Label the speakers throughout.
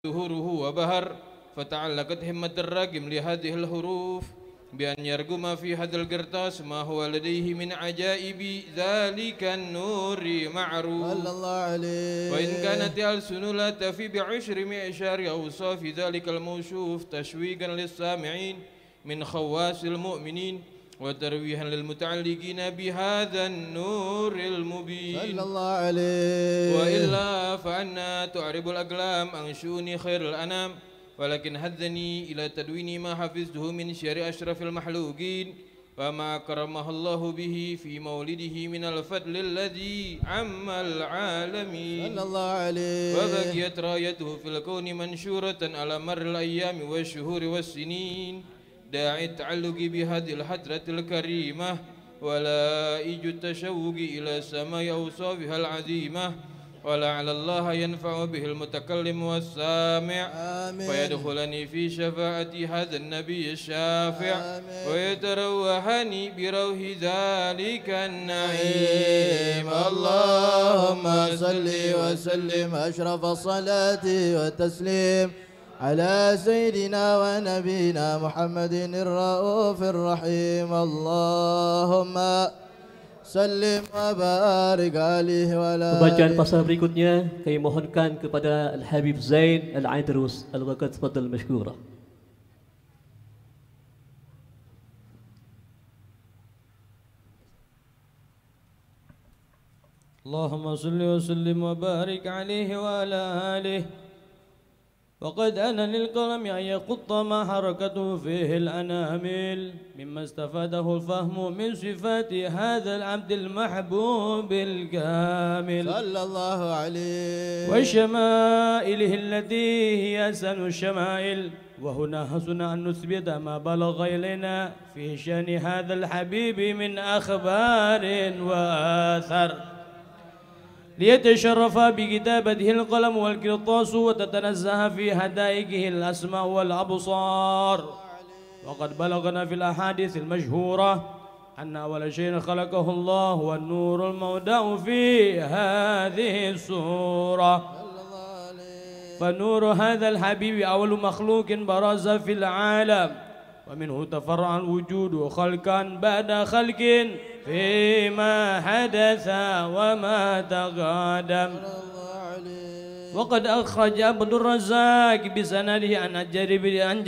Speaker 1: ظهوره وبهر، فتعلقت همة الراقم لهذه الحروف بأن يرقم في هذا القرطاس ما هو لديه من عجائب ذلك النور معروف.
Speaker 2: صلى الله عليه.
Speaker 1: وإن كانت الألسن لا تفي بعشر معشار أوصاف ذلك الموصوف تشويقا للسامعين من خواص المؤمنين وترويها للمتعلقين بهذا النور المبين.
Speaker 2: صلى الله عليه.
Speaker 1: وإلا فأنا تعرب الأقلام عن شؤون خير الأنام، ولكن هذني إلى تدوين ما حفظته من شعر أشرف المحلوقين وما كرمه الله به في مولده من الفضل الذي عم العالمين.
Speaker 2: صلى الله عليه.
Speaker 1: وبقيت رايته في الكون منشورة على مر الأيام والشهور والسنين، داعي التعلق بهذه الحضرة الكريمة ولائج التشوق إلى سماء أوصافها العظيمة، ولعل الله ينفع به المتكلم والسامع ويدخلني في شفاعة هذا النبي الشافع ويتروحني بروح ذلك النعيم.
Speaker 2: اللهم صل وسلم أشرف الصلاة والتسليم على سيدنا ونبينا محمد الرؤوف الرحيم. اللهم salim wa barik alaihi wa ala.
Speaker 3: Pembacaan pasal berikutnya kami mohonkan kepada Al-Habib Zain Al-Aidrus Al-Waqt Fadl Mashkura.
Speaker 4: Allahumma salli wa sallim wa barik alaihi wa ala alihi. وقد أنا للقلم أن يقط ما حركته فيه الأنامل مما استفاده الفهم من صفات هذا العبد المحبوب الكامل
Speaker 2: صلى الله عليه
Speaker 4: وشمائله التي هي أحسن الشمائل. وهنا حسن أن نثبت ما بلغ إلينا في شأن هذا الحبيب من أخبار وآثار ليتشرف بكتابته القلم والقرطاس وتتنزه في هدائقه الأسماء والأبصار. وقد بلغنا في الأحاديث المشهورة أن أول شيء خلقه الله والنور المودع في هذه السورة. فنور هذا الحبيب أول مخلوق برز في العالم، ومنه تفرع الوجود خلقا بعد خلق فيما حدث وما تقدم. وقد أخرج عبد الرزاق بسنده عن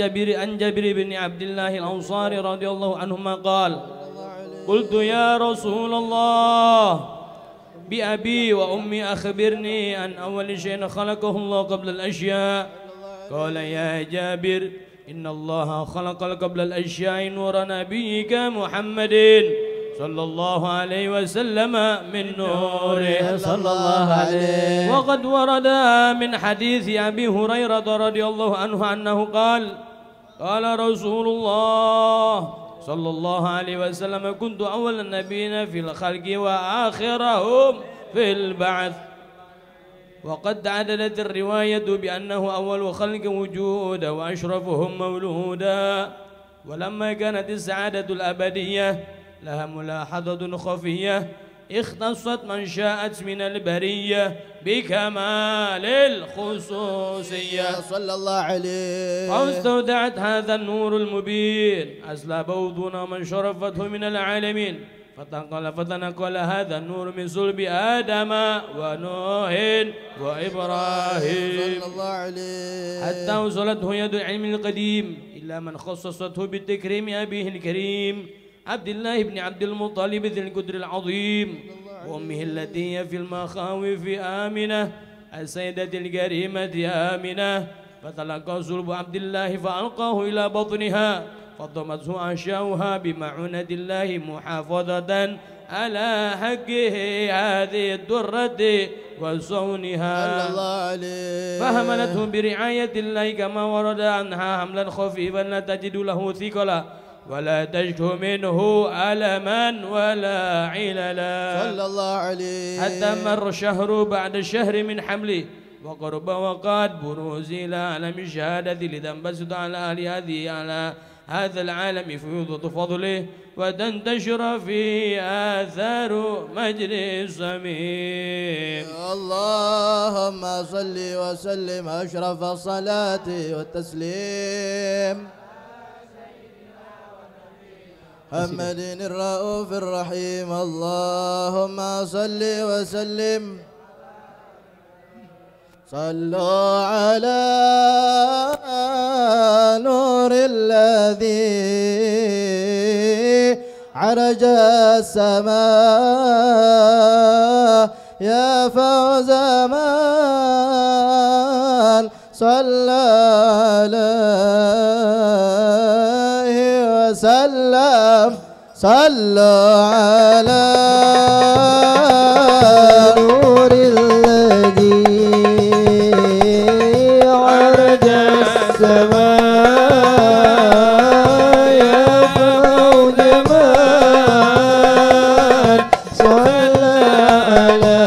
Speaker 4: جابر بن عبد الله الأنصاري رضي الله عنهما قال: قلت يا رسول الله بأبي وأمي أخبرني عن أول شيء خلقه الله قبل الأشياء. قال: يا جابر إن الله خلق قبل الأشياء نور نبيك محمد صلى الله عليه وسلم من نوره صلى الله عليه. وقد ورد من حديث أبي هريرة رضي الله عنه أنه قال: قال رسول الله صلى الله عليه وسلم: كنت أول النبيين في الخلق وآخرهم في البعث. وقد عدلت الرواية بأنه أول خلق وجودا وأشرفهم مولودا. ولما كانت السعادة الأبدية لها ملاحظة خفية اختصت من شاءت من البرية بكمال الخصوصية
Speaker 2: صلى الله عليه.
Speaker 4: واستودعت هذا النور المبين أسلابه دون من شرفته من العالمين، فتنقل هذا النور من صلب آدم ونوح وإبراهيم
Speaker 2: صلى الله عليه
Speaker 4: حتى وصلته يد العلم القديم إلا من خصصته بالتكريم أبيه الكريم عبد الله بن عبد المطلب ذي القدر العظيم، وأمه التي هي في المخاوف آمنة السيدة الكريمة آمنة. فتلقى صلب عبد الله فألقاه إلى بطنها فضمته أحشاؤها بمعونة الله محافظة على حقه هذه الدرة وصونها. فحملته برعاية الله كما ورد عنها حملا خفيفا لا تجد له ثقلا ولا تشكو منه ألما ولا عللا.
Speaker 2: صلى الله عليه.
Speaker 4: حتى مر شهر بعد شهر من حمله وقرب وقاد بروز إلى عالم الشهادة لتنبسط على أهل هذا العالم فيوضة فضله وتنتشر فيه آثار مجد السميع.
Speaker 2: اللهم صل وسلم أشرف الصلاة والتسليم محمد الرؤوف الرحيم. اللهم صل وسلم صلوا على نور الذي عرج السماء يا فوز من صلى عليه وسلم. صلوا على نور الذي عرج السماء يا فوز من صلى عليه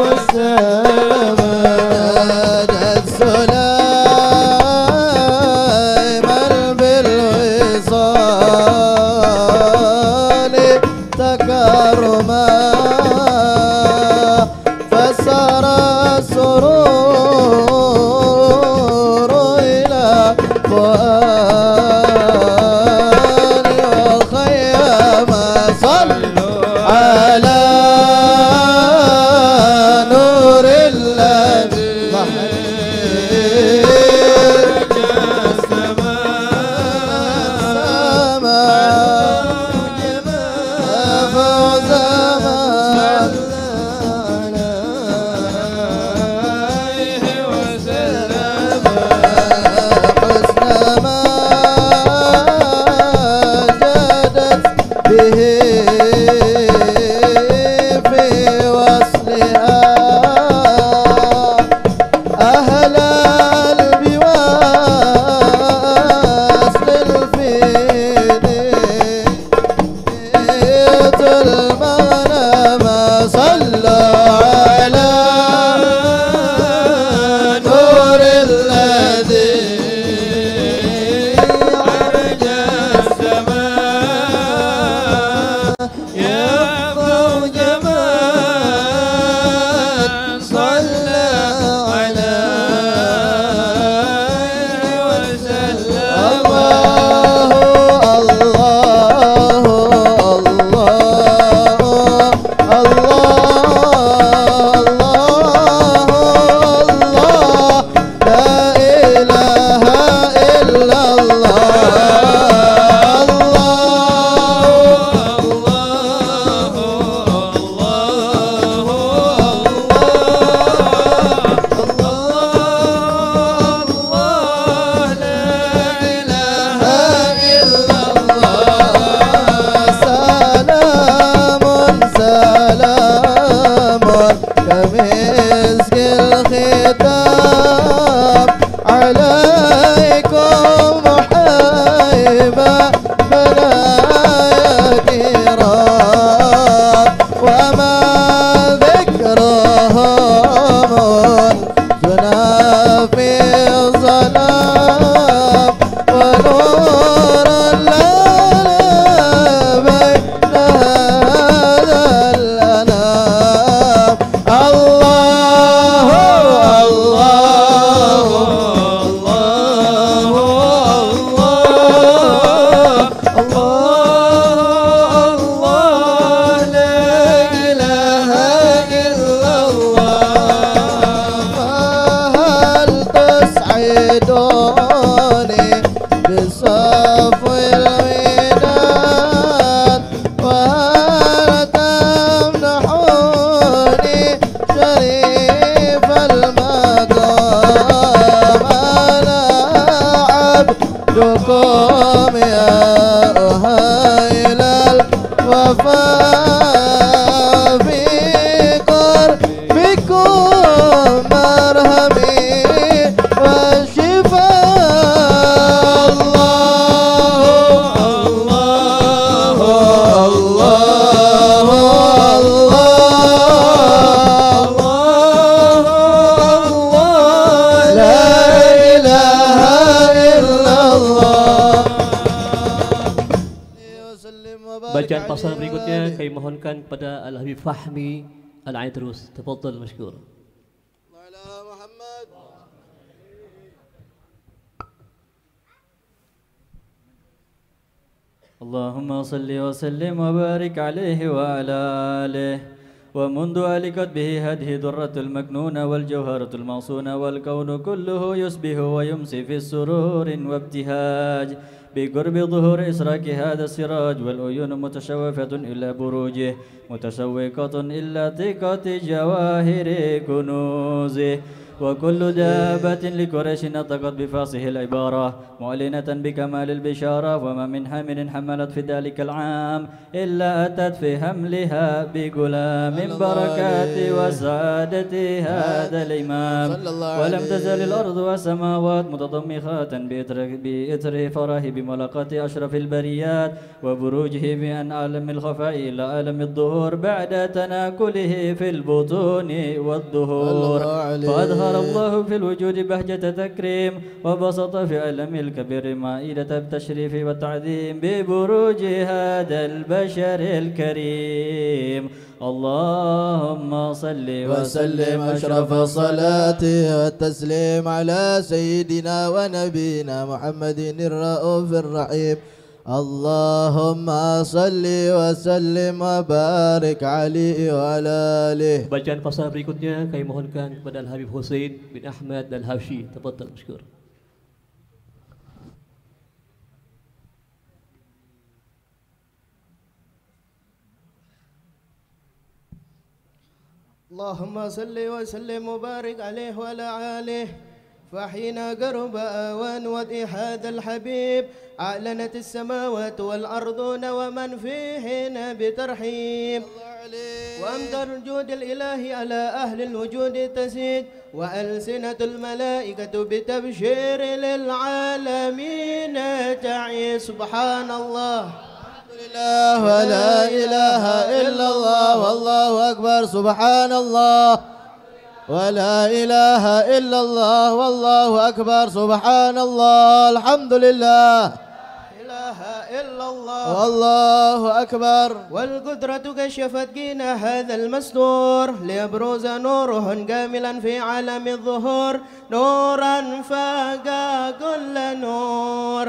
Speaker 2: وسلم. نادت سليمان بالوصال تكرما فسر السرور إلى فؤاد والخيام. صلوا على نور الذي وسلم وبارك
Speaker 3: Bacaan
Speaker 2: عليه
Speaker 3: pasal berikutnya
Speaker 2: وآله.
Speaker 3: kami mohonkan kepada Al-Habib Fahmi Al-Aidrus. Tafadhal mashkur.
Speaker 2: على محمد.
Speaker 5: اللهم صل وسلم وبارك عليه وعلى آله. ومنذ ألقت به هذه الدرة المكنونة والجوهرة الموصونة والكون كله يصبح ويمسي في السرور وابتهاج بقرب ظهور إسراك هذا السراج، والعيون متشوفة إلى بروجه متشوقة إلى ثقة جواهر كنوزه. وكل دابة لقريش نطقت بفاصح العبارة معلنة بكمال البشارة، وما من حامل حملت في ذلك العام إلا أتت في حملها بغلام بركات وسعادة هذا الإمام. ولم تزل الأرض والسماوات متضمخات بإثر فرح بملاقاة أشرف البريات وبروجه من عالم الخفاء إلى عالم الظهور بعد تناكله في البطون والظهور. فأظهر الله في الوجود بهجة تكريم، وبسط في علم الكبير مائدة التشريف والتعظيم ببروج هذا البشر الكريم. اللهم صل
Speaker 2: وسلم أشرف الصلاة والتسليم على سيدنا ونبينا محمد الرؤوف الرحيم. اللهم صل وسلم وبارك عليه وعلى آله.
Speaker 3: Bacaan pasal berikutnya kami mohonkan kepada Al-Habib Hussein bin Ahmad Al-Habsyi. Tafadhal mashkur.
Speaker 6: اللهم صل وسلم وبارك عليه وعلى آله. فحين قرب آوان وضع هذا الحبيب أعلنت السماوات والأرضون ومن فيهن بترحيب، وأمطر الجود الإلهي على أهل الوجود تزيد، وألسنة الملائكة بتبشير للعالمين تعيش. سبحان الله
Speaker 2: ولا إله إلا الله والله أكبر. سبحان الله ولا إله إلا الله والله أكبر. سبحان الله الحمد لله
Speaker 6: إله إلا الله
Speaker 2: والله أكبر.
Speaker 6: والقدرة كشفت جينا هذا المستور ليبرز نوره كاملا في عالم الظهور، نورا فاق كل نور،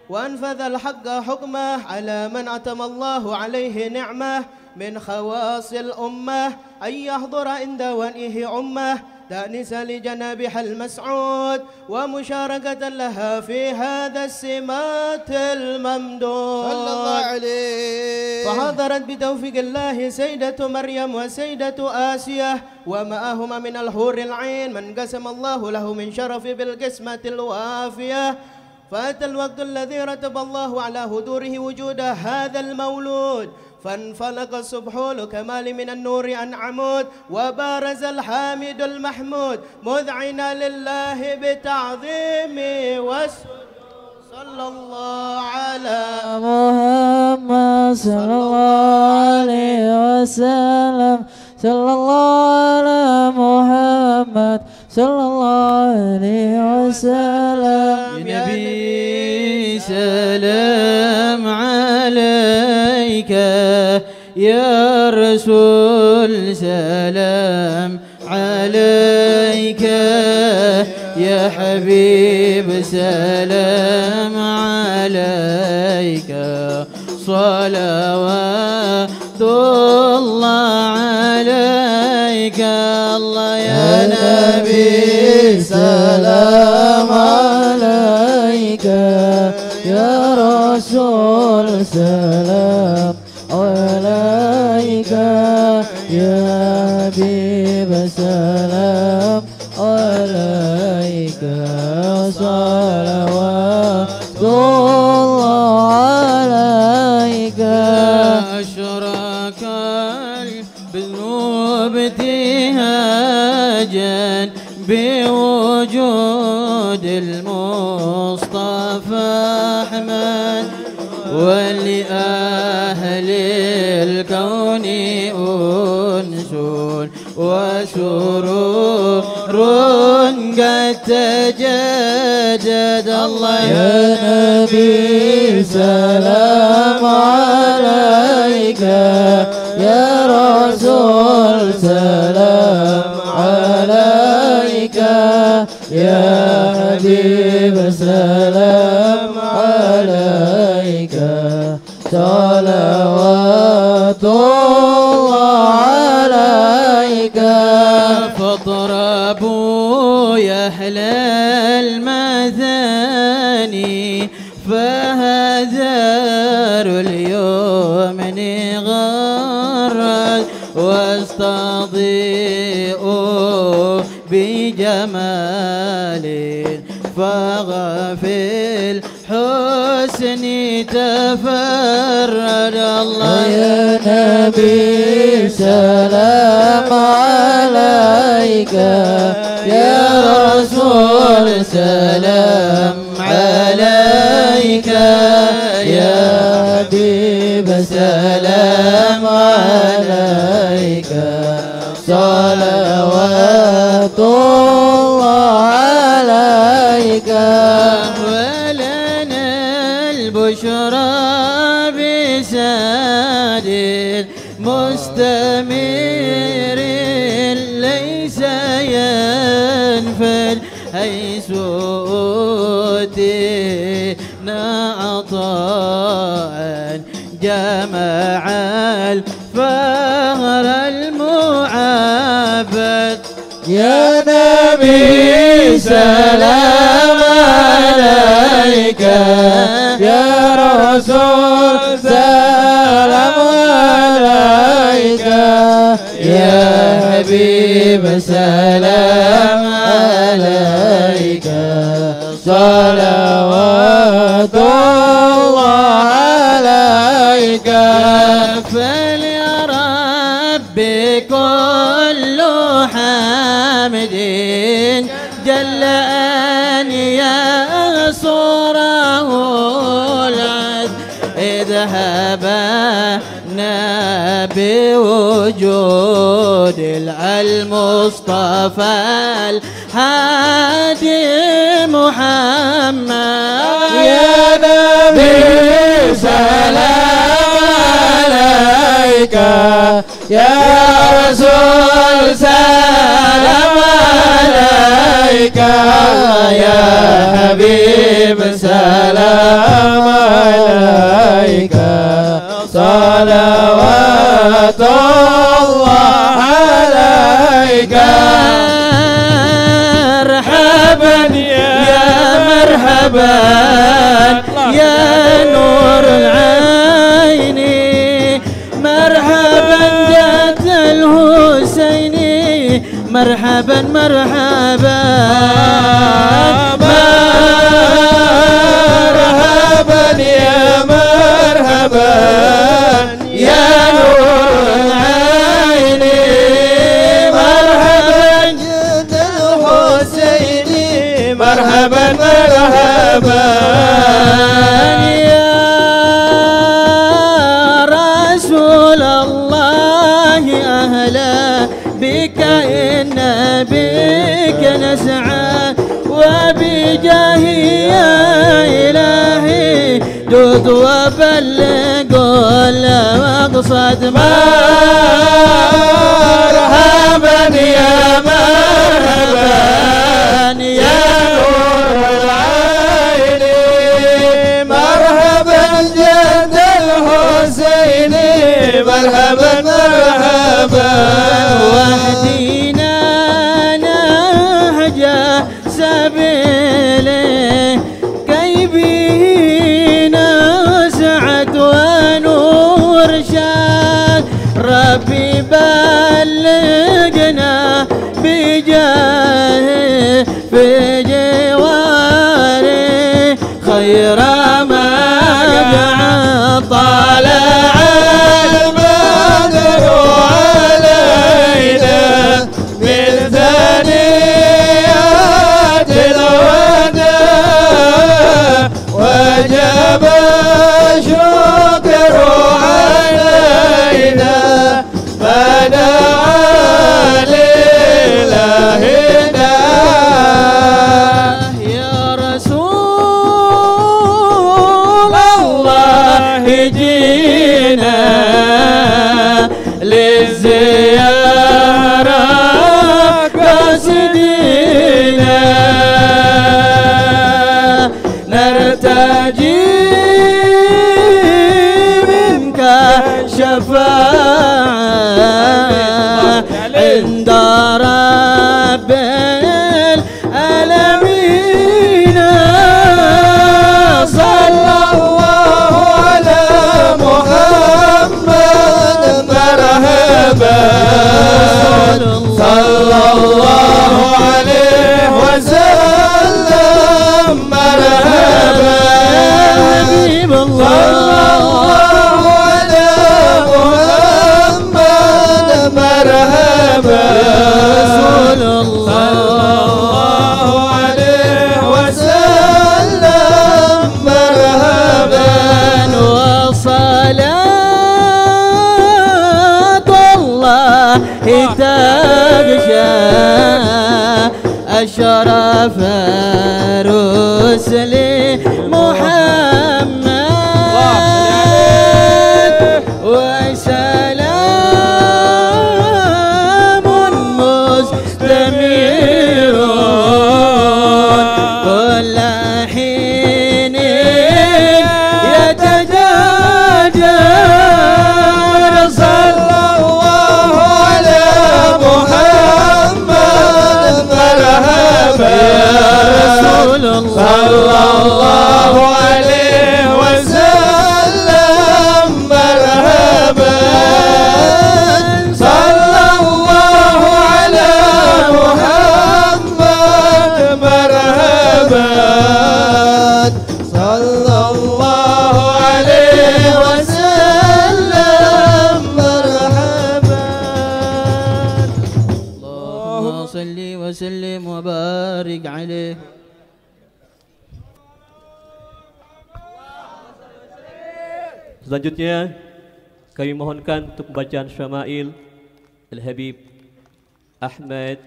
Speaker 6: وأنفذ الحق حكمه على من أتم الله عليه نعمه من خواص الأمة، أن يحضر عند ونئه أمه تأنسا لجنابها المسعود ومشاركة لها في هذا السمات الممدود
Speaker 2: صلى الله عليه.
Speaker 6: فحضرت بتوفيق الله سيدة مريم وسيدة آسية ومعهما من الحور العين من قسم الله له من شرف بالقسمة الوافية. فأتى الوقت الذي رتب الله على هدوره وجود هذا المولود، فانفلق الصبح الكمال من النور عن عمود، وبارز الحامد المحمود مذعنا لله بتعظيم صلى الله على
Speaker 7: محمد صلى الله عليه وسلم. صلى الله على محمد صلى الله عليه وسلم.
Speaker 5: يا نبي سلام عليك، يا رسول سلام عليك، يا حبيب سلام عليك، صلوات الله عليك. الله يا نبي
Speaker 2: سلام
Speaker 7: عليك، يا رسول سلام عليك، يا حبيب سلام عليك، صلوات الله عليك.
Speaker 5: أشرك الذنوب ابتهاجا بوجود المصطفى أحمد، ولأهل الكون أنس وسرور قد تجدد. الله
Speaker 7: يا نبي سلام عليك يا رسول سلام عليك يا حبيب سلام عليك صلوات الله عليك
Speaker 8: فاضربوا يا أهل المثاني فهذر اليوم غرد واستضيئوا بجمال فغفل حسن تفرد الله
Speaker 7: يا نبي سلام عليك يا رسول سلام عليك يا حبيب سلام عليك صلوات الله عليك
Speaker 8: ولنا البشرى بساد مستمر ليس ينفد حيث أوتينا عطاء جمع الفهر المعبد
Speaker 7: يا نبي سلام عليك يا رسول سلام عليك يا حبيب سلام عليك صلوات الله عليك
Speaker 8: فليا ربي كل حامد جل أن يصره العز اذهبنا بوجود المصطفى الهادي محمد
Speaker 7: يا نبي سلام عليك يا رسول سلام عليك يا حبيب سلام عليك صلوات الله عليك
Speaker 8: مرحبا يا مرحبا يا نور العين مرحبا جد الحسين مرحبا مرحبا
Speaker 7: مرحبا يا مرحبا يا نور العين مرحبا جد الحسين مرحبا مرحبا
Speaker 8: يا رسول الله أهلا بك إن بك نسعى وبجاهي يا إلهي جد وبلغ المقصد
Speaker 7: مرحبا يا مرحبا يا نور العين مرحبا جد الحسين مرحبا مرحبا
Speaker 8: واهدينا نهج سبيله كي به نسعد ونور شاد ربي بلغنا بجاهه في جواره خير ما جعل طالع
Speaker 7: البدر علينا من ثنيات الوداع وجب الشكر علينا
Speaker 8: جينا للزيارة قاصدين نرتجي منك شفاعة عند رب العالمين صلى الله على محمد مرحبا صلى الله عليه وسلم مرحبا حبيب الله على محمد مرحبا رسول الله عليه وسلم مرحبا وصلاة الله تغشى أشرف رسل محمد وسلام مستمر كل حين يتجدد صلى الله على محمد مرحبا رسول الله صلى الله عليه وسلم مرحبا صلى الله على محمد مرحبا صلى الله عليه وسلم مرحبا اللهم صل وسلم وبارك عليه.
Speaker 3: Selanjutnya kami mohonkan untuk pembacaan Syama'il Al-Habib Ahmad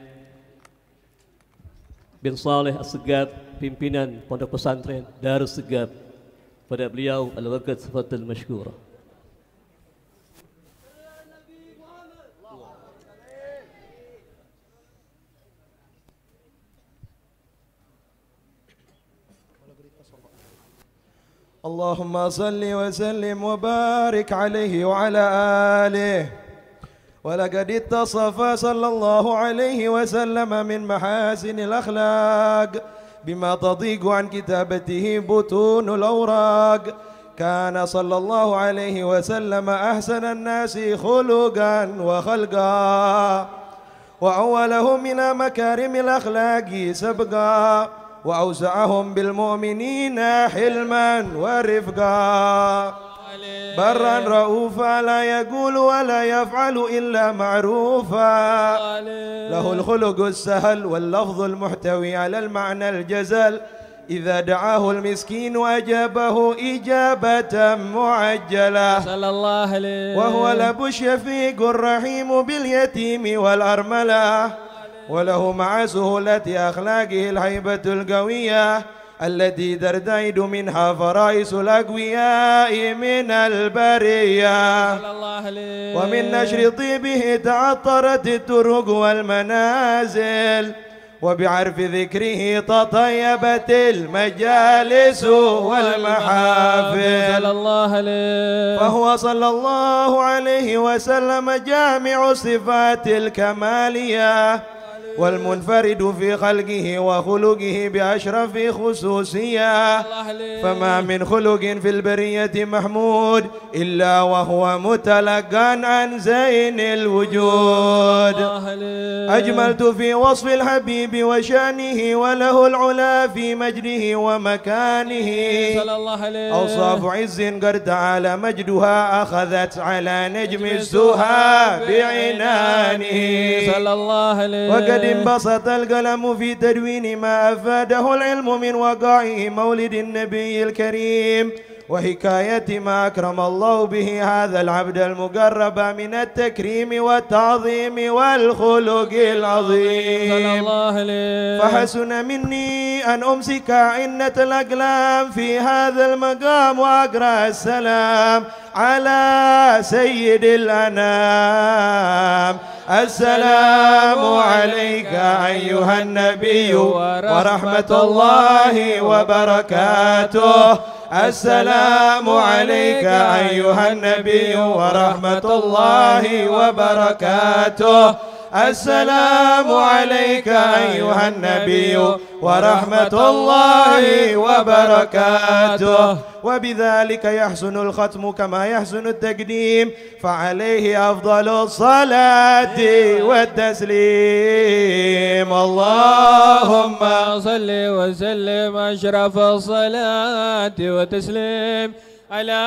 Speaker 3: bin Saleh As-Segaf, pimpinan Pondok Pesantren Darus Segaf, pada beliau al-waqt sifatul masykurah.
Speaker 9: اللهم صل وسلم وبارك عليه وعلى آله. ولقد اتصف صلى الله عليه وسلم من محاسن الأخلاق بما تضيق عن كتابته بطون الأوراق. كان صلى الله عليه وسلم أحسن الناس خلقا وخلقا وأولهم من مكارم الأخلاق سبقا وأوسعهم بالمؤمنين حلما ورفقا برا رؤوفا لا يقول ولا يفعل إلا معروفا له الخلق السهل واللفظ المحتوي على المعنى الجزل إذا دعاه المسكين أجابه إجابة معجلة صلى الله عليه وهو الأب الشفيق الرحيم باليتيم والأرملة وله مع سهولة أخلاقه الهيبة القوية التي ترتعد منها فرائس الأقوياء من البرية ومن نشر طيبه تعطرت الطرق والمنازل وبعرف ذكره تطيبت المجالس والمحافل فهو صلى الله عليه وسلم جامع الصفات الكمالية والمنفرد في خلقه وخلقه بأشرف خصوصية فما من خلق في البرية محمود إلا وهو متلقى عن زين الوجود. أجملت في وصف الحبيب وشأنه وله العلا في مجده ومكانه أوصاف عز قد تعالى مجدها أخذت على نجم السها بعنانه وقد انبسط القلم في تدوين ما أفاده العلم من وقائع مولد النبي الكريم وحكاية ما أكرم الله به هذا العبد المقرب من التكريم والتعظيم والخلق العظيم. فحسن مني أن أمسك عنة الأقلام في هذا المقام وأقرأ السلام على سيد الأنام. السلام عليك أيها النبي ورحمة الله وبركاته. السلام عليك أيها النبي ورحمة الله وبركاته. السلام عليك أيها النبي ورحمة الله وبركاته. وبذلك يحسن الختم كما يحسن التقديم، فعليه أفضل الصلاة والتسليم. اللهم
Speaker 7: صل وسلم أشرف الصلاة وتسليم على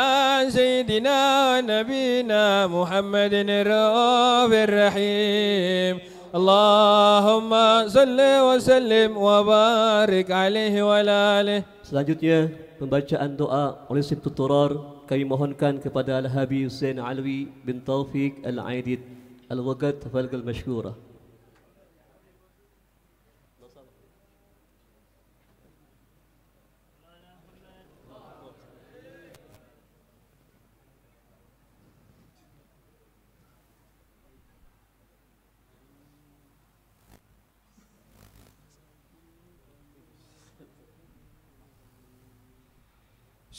Speaker 7: سيدنا نبينا محمد الرؤوف الرحيم. اللهم صل وسلم وبارك عليه وعلى آله.
Speaker 3: Selanjutnya pembacaan doa oleh Syekh Tuturar kami mohonkan kepada Al-Habib Hussein Alwi bin Taufik Al-Aidid Al-Wagad Tafalgal Mashkura.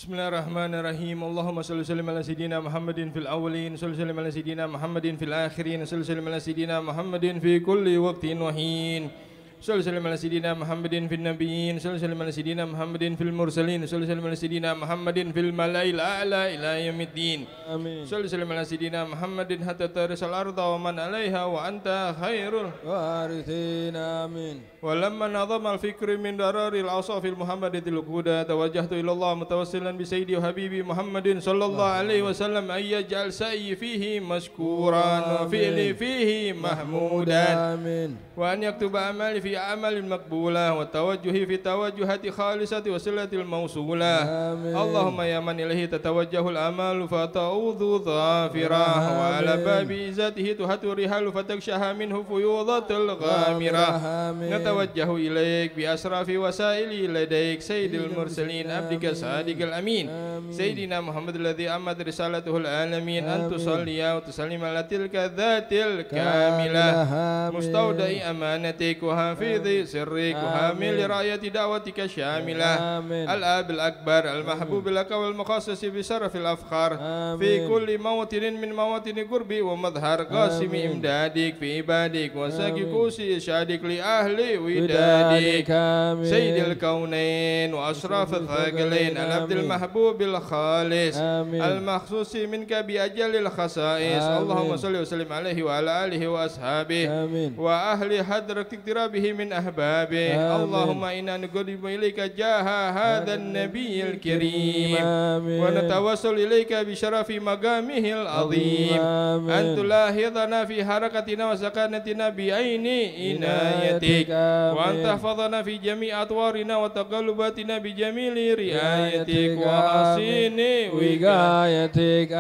Speaker 1: Bismillahirrahmanirrahim. Allahumma salli sallim ala sayyidina Muhammadin fil awwalin, salli sallim ala sayyidina Muhammadin fil akhirin, salli sallim ala sayyidina Muhammadin fi kulli waqtin wa hin. Salli sallim ala sayyidina Muhammadin fil nabiyyin, salli sallim ala sayyidina Muhammadin fil mursalin, salli sallim ala sayyidina Muhammadin fil malail a'la ila yaumiddin. Amin. Salli sallim ala sayyidina Muhammadin hatta tarisal arda wa man 'alaiha wa anta khairul warithin. Amin. ولما نظم الفكر من درار الأوصاف المحمدية الهدى توجهت إلى الله متوسلا بسيدي وحبيبي محمد صلى الله عليه وسلم أن يجعل سعي فيه مشكورا وفعلي فيه محمودا، وأن يكتب أعمالي في أعمال مقبولة والتوجه في توجهات خالصة وصلة الموصولة. اللهم يا من إليه تتوجه الأمال فتعوذ ظافرة، وعلى باب عزته تهت الرحال فتكشها منه فيوضة الغامرة. نتوجه إليك بأشرف وسائل لديك سيد المرسلين عبدك الصادق الأمين سيدنا محمد الذي أمت رسالته العالمين، أن تصلي وتسلم على تلك الذات الكاملة مستودع أمانتك وحافظ سرك وحامل راية دعوتك الشاملة، الآب الأكبر المحبوب لك والمخصص بشرف الأفخار في كل موطن من مواطن قرب ومظهر قاسم إمدادك في عبادك وساقي كوسي إشادك لأهل ودادك سيد الكونين وأشرف الثقلين العبد المحبوب الخالص المخصوص منك بأجل الخصائص. اللهم صل وسلم عليه وعلى آله وأصحابه وأهل حضرة اقترابه من أحبابه. اللهم إنا نقرب إليك جاه هذا النبي الكريم ونتوسل إليك بشرف مقامه العظيم، أن تلاحظنا في حركتنا وسكنتنا بعين عنايتك، وأن تحفظنا في جميع أطوارنا وتقلباتنا بجميل رعايتك وحسين وقايتك.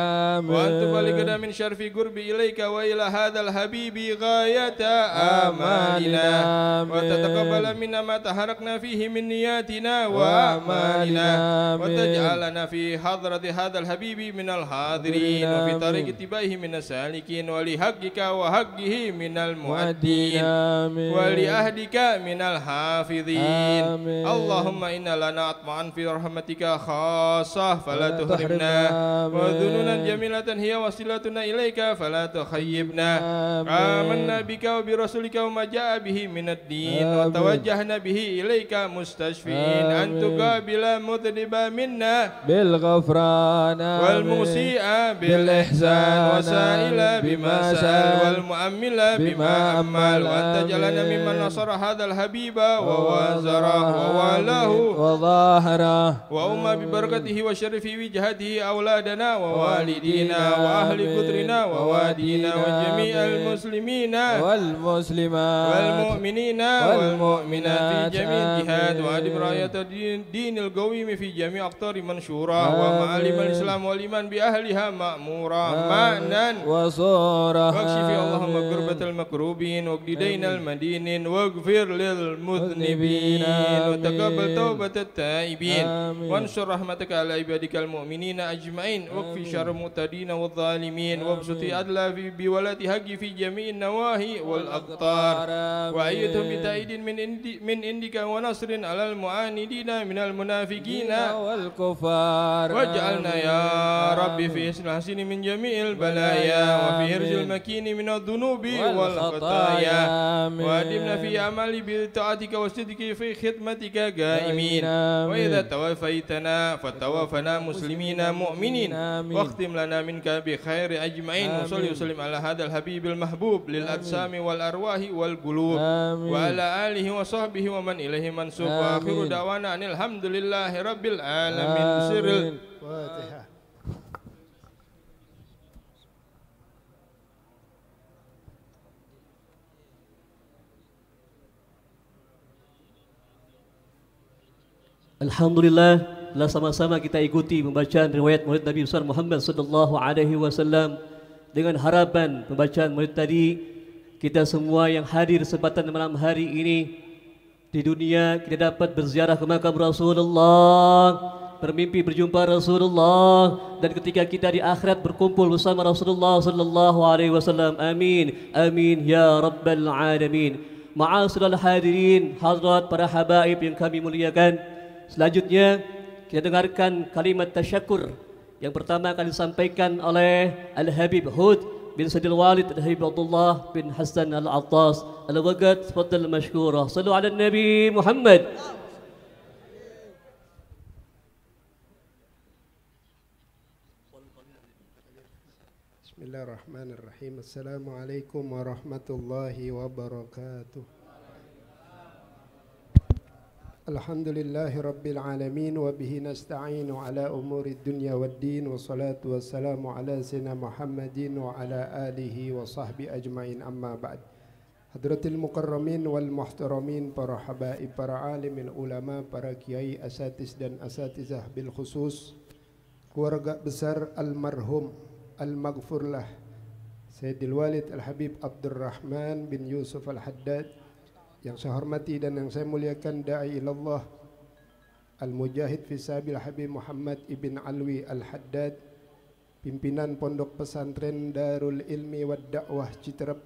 Speaker 1: وأن تبلغنا من شرف قرب إليك وإلى هذا الحبيب غاية آمالنا، وتتقبل منا ما تحركنا فيه من نياتنا وأعمالنا، وتجعلنا في حضرة هذا الحبيب من الحاضرين وفي طريق اتباعه من السالكين، ولحقك وحقه من المؤدين ولأهدك من الحافظين. اللهم إنا لنا أطمعا في رحمتك خاصة فلا تحرمنا، وذنونا جميلة هي وصلتنا إليك فلا تخيبنا. آمنا بك وبرسولك وما جاء به من الدين، وتوجهنا به إليك مستشفين، أن تقابل مذنب منا بالغفران والمسيء بالإحسان، وسائل بما سأل والمؤمل بما أمل، وأن تجعلنا ممن نصر هذا الحبيب ووازره ووالاه وظاهره، وأما ببركته وشرف وجهته أولادنا ووالدينا وأهل قدرنا ووادينا وجميع المسلمين والمسلمات والمؤمنين المؤمنين والمؤمنات في جميع الجهات وأدم راية الدين القويم في جميع أقطار منشورة ومعالم الإسلام والإيمان بأهلها مأمورة مأنا
Speaker 7: وصورة
Speaker 1: واكشف اللهم كربة المكروبين واقض دين المدينين واغفر للمذنبين وتقبل توبة التائبين وانشر رحمتك على عبادك المؤمنين أجمعين واكفي شر المعتدين والظالمين وابسط عدلا بولاة حق في جميع النواهي والأقطار وأيدهم بتأييد من عندك ونصر على المعاندين من المنافقين
Speaker 7: والكفار
Speaker 1: واجعلنا يا رب في حسن من جميع البلايا وفي حرز المكين من الذنوب والخطايا وأدمنا في أعمال بطاعتك والصدق في خدمتك قائمين وإذا توفيتنا فتوفنا مسلمين مؤمنين واختم لنا منك بخير أجمعين وصلي وسلم على هذا الحبيب المحبوب للأجسام والأرواح والقلوب وعلى آله وصحبه ومن إليه منسوب وآخر دعوانا أن الحمد لله رب العالمين بسر الفاتحة.
Speaker 3: Alhamdulillah, telah sama-sama kita ikuti pembacaan riwayat Maulid Nabi besar Muhammad sallallahu alaihi wasallam. Dengan harapan pembacaan maulid tadi, kita semua yang hadir kesempatan malam hari ini di dunia, kita dapat berziarah ke makam Rasulullah, bermimpi berjumpa Rasulullah, dan ketika kita di akhirat berkumpul bersama Rasulullah sallallahu alaihi wasallam. Amin, amin ya rabbal alamin. Ma'asyiral hadirin, hadrat para habaib yang kami muliakan. Selanjutnya kita dengarkan kalimat tasyakur yang pertama akan disampaikan oleh Al-Habib Hud bin Saidil Walid Al-Habib Abdullah bin Hasan Al-Attas Al-Wagad. Tafadhal mashkura. Sallu ala Nabi Muhammad.
Speaker 10: Bismillahirrahmanirrahim. Assalamualaikum warahmatullahi wabarakatuh. Alhamdulillahi Rabbil Alamin wa bihi nasta'inu ala umuri dunya wad din wa salatu wassalamu ala sayyidina Muhammadin wa ala alihi wa sahbihi ajma'in, amma ba'd. Hadratil mukarramin wal muhtaramin, para habaib, para alimin ulama, para kiai, asatis dan asatizah bil khusus keluarga besar almarhum al-maghfurlah Sayyidil Walid Al-Habib Abdurrahman bin Yusuf Al-Haddad, yang saya hormati dan yang saya muliakan da'i ilallah al-mujahid fi sabil Habib Muhammad ibn Alwi Al-Haddad, pimpinan pondok pesantren Darul Ilmi wad Da'wah Citerep.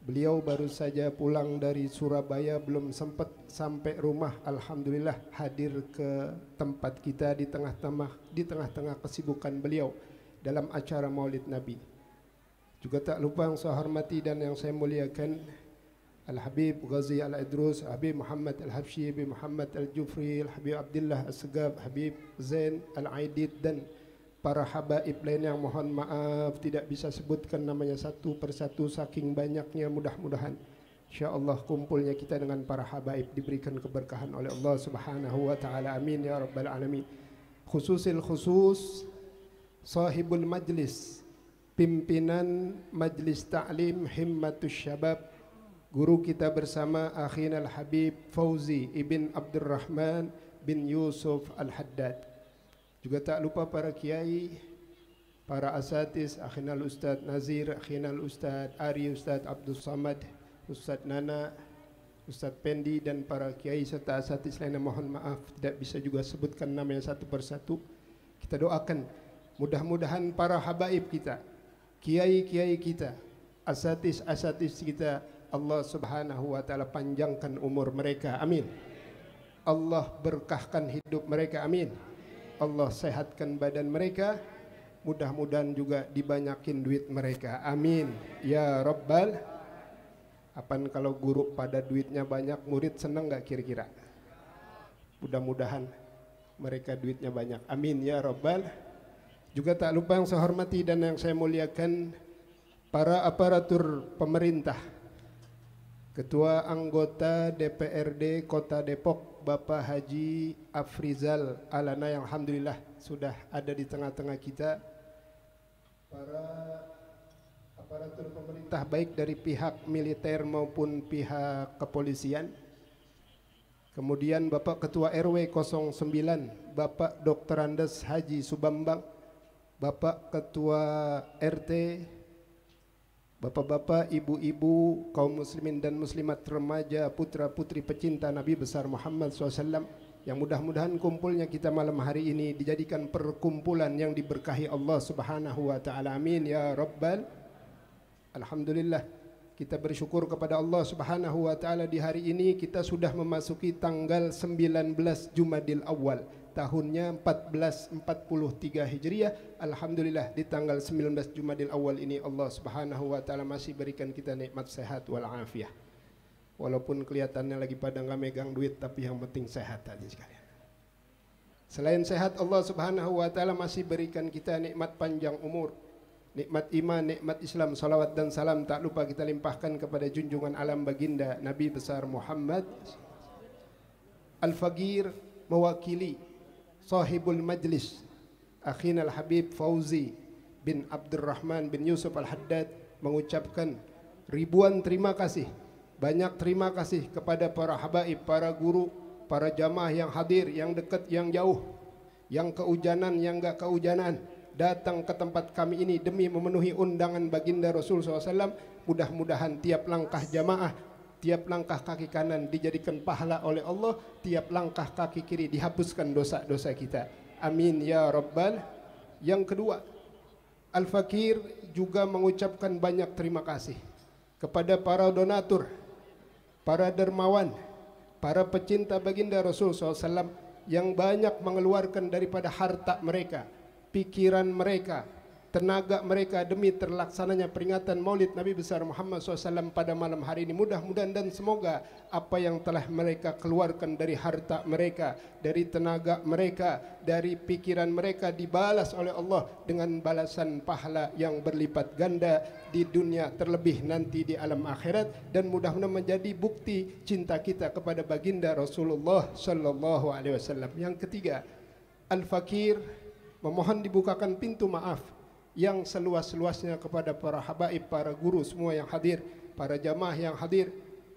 Speaker 10: Beliau baru saja pulang dari Surabaya, belum sempat sampai rumah. Alhamdulillah hadir ke tempat kita di tengah-tengah kesibukan beliau dalam acara Maulid Nabi. Juga tak lupa yang saya hormati dan yang saya muliakan Al-Habib Ghazi Al-Idrus, Habib Muhammad Al-Habsyi, Habib Muhammad Al-Jufri, Habib Abdullah As-Segab, Habib Zain Al-Aidid, dan para habaib lain yang mohon maaf tidak bisa sebutkan namanya satu persatu saking banyaknya. Mudah-mudahan insyaallah kumpulnya kita dengan para habaib diberikan keberkahan oleh Allah Subhanahu wa taala. Amin ya rabbal alamin. Khususil khusus sahibul majlis, pimpinan majlis ta'lim Himmatus Syabab, guru kita bersama Akhina Al-Habib Fauzi ibn Abdurrahman bin Yusuf Al-Haddad. Juga tak lupa para kiai, para asatis, Akhina Al-Ustadz Nazir, Akhina Al-Ustadz Ari, Ustadz Abdul Samad, Ustadz Nana, Ustadz Pendi, dan para kiai serta asatis lainnya. Mohon maaf tidak bisa juga sebutkan namanya satu persatu. Kita doakan mudah-mudahan para habaib kita, kiai-kiai kita, asatis-asatis kita, Allah Subhanahu wa taala panjangkan umur mereka, amin. Allah berkahkan hidup mereka, amin. Allah sehatkan badan mereka, mudah-mudahan juga dibanyakin duit mereka, amin ya rabbal. Apaan kalau guru pada duitnya banyak, murid senang gak kira-kira? Mudah-mudahan mereka duitnya banyak, amin ya rabbal. Juga tak lupa yang saya hormati dan yang saya muliakan para aparatur pemerintah, Ketua Anggota DPRD Kota Depok Bapak Haji Afrizal Alana yang alhamdulillah sudah ada di tengah-tengah kita. Para aparatur pemerintah pemerintah baik dari pihak militer maupun pihak kepolisian. Kemudian Bapak Ketua RW 09, Bapak Dr. Andes Haji Subambang, Bapak Ketua RT, Bapak-bapak, ibu-ibu, kaum muslimin dan muslimat, remaja, putra-putri pecinta Nabi besar Muhammad SAW, yang mudah-mudahan kumpulnya kita malam hari ini dijadikan perkumpulan yang diberkahi Allah Subhanahu wa taala. Amin ya rabbal. Alhamdulillah, kita bersyukur kepada Allah Subhanahu wa taala di hari ini kita sudah memasuki tanggal 19 Jumadil Awal, tahunnya 1443 Hijriah. Alhamdulillah, di tanggal 19 Jumadil Awal ini Allah Subhanahu wa taala masih berikan kita nikmat sehat wal afiyah. Walaupun kelihatannya lagi pada nggak megang duit, tapi yang penting sehat aja sekalian. Selain sehat, Allah Subhanahu wa taala masih berikan kita nikmat panjang umur, nikmat iman, nikmat Islam. Salawat dan salam tak lupa kita limpahkan kepada junjungan alam baginda Nabi besar Muhammad. Al-Faqir mewakili sahibul majlis akhina al-Habib Fauzi bin Abdurrahman bin Yusuf Al-Haddad mengucapkan ribuan terima kasih, banyak terima kasih kepada para habaib, para guru, para jamaah yang hadir, yang dekat, yang jauh, yang keujanan, yang enggak keujanan, datang ke tempat kami ini demi memenuhi undangan baginda Rasul SAW. Mudah-mudahan tiap langkah jamaah, tiap langkah kaki kanan dijadikan pahala oleh Allah, tiap langkah kaki kiri dihapuskan dosa-dosa kita. Amin ya rabbal. Yang kedua, Al-Faqir juga mengucapkan banyak terima kasih kepada para donatur, para dermawan, para pecinta baginda Rasul SAW yang banyak mengeluarkan daripada harta mereka, pikiran mereka, tenaga mereka demi terlaksananya peringatan Maulid Nabi besar Muhammad SAW pada malam hari ini. Mudah-mudahan dan semoga apa yang telah mereka keluarkan dari harta mereka, dari tenaga mereka, dari pikiran mereka dibalas oleh Allah dengan balasan pahala yang berlipat ganda di dunia, terlebih nanti di alam akhirat, dan mudah-mudahan menjadi bukti cinta kita kepada baginda Rasulullah sallallahu alaihi wasallam. Yang ketiga, Al-Faqir memohon dibukakan pintu maaf yang seluas-luasnya kepada para habaib, para guru semua yang hadir, para jamaah yang hadir.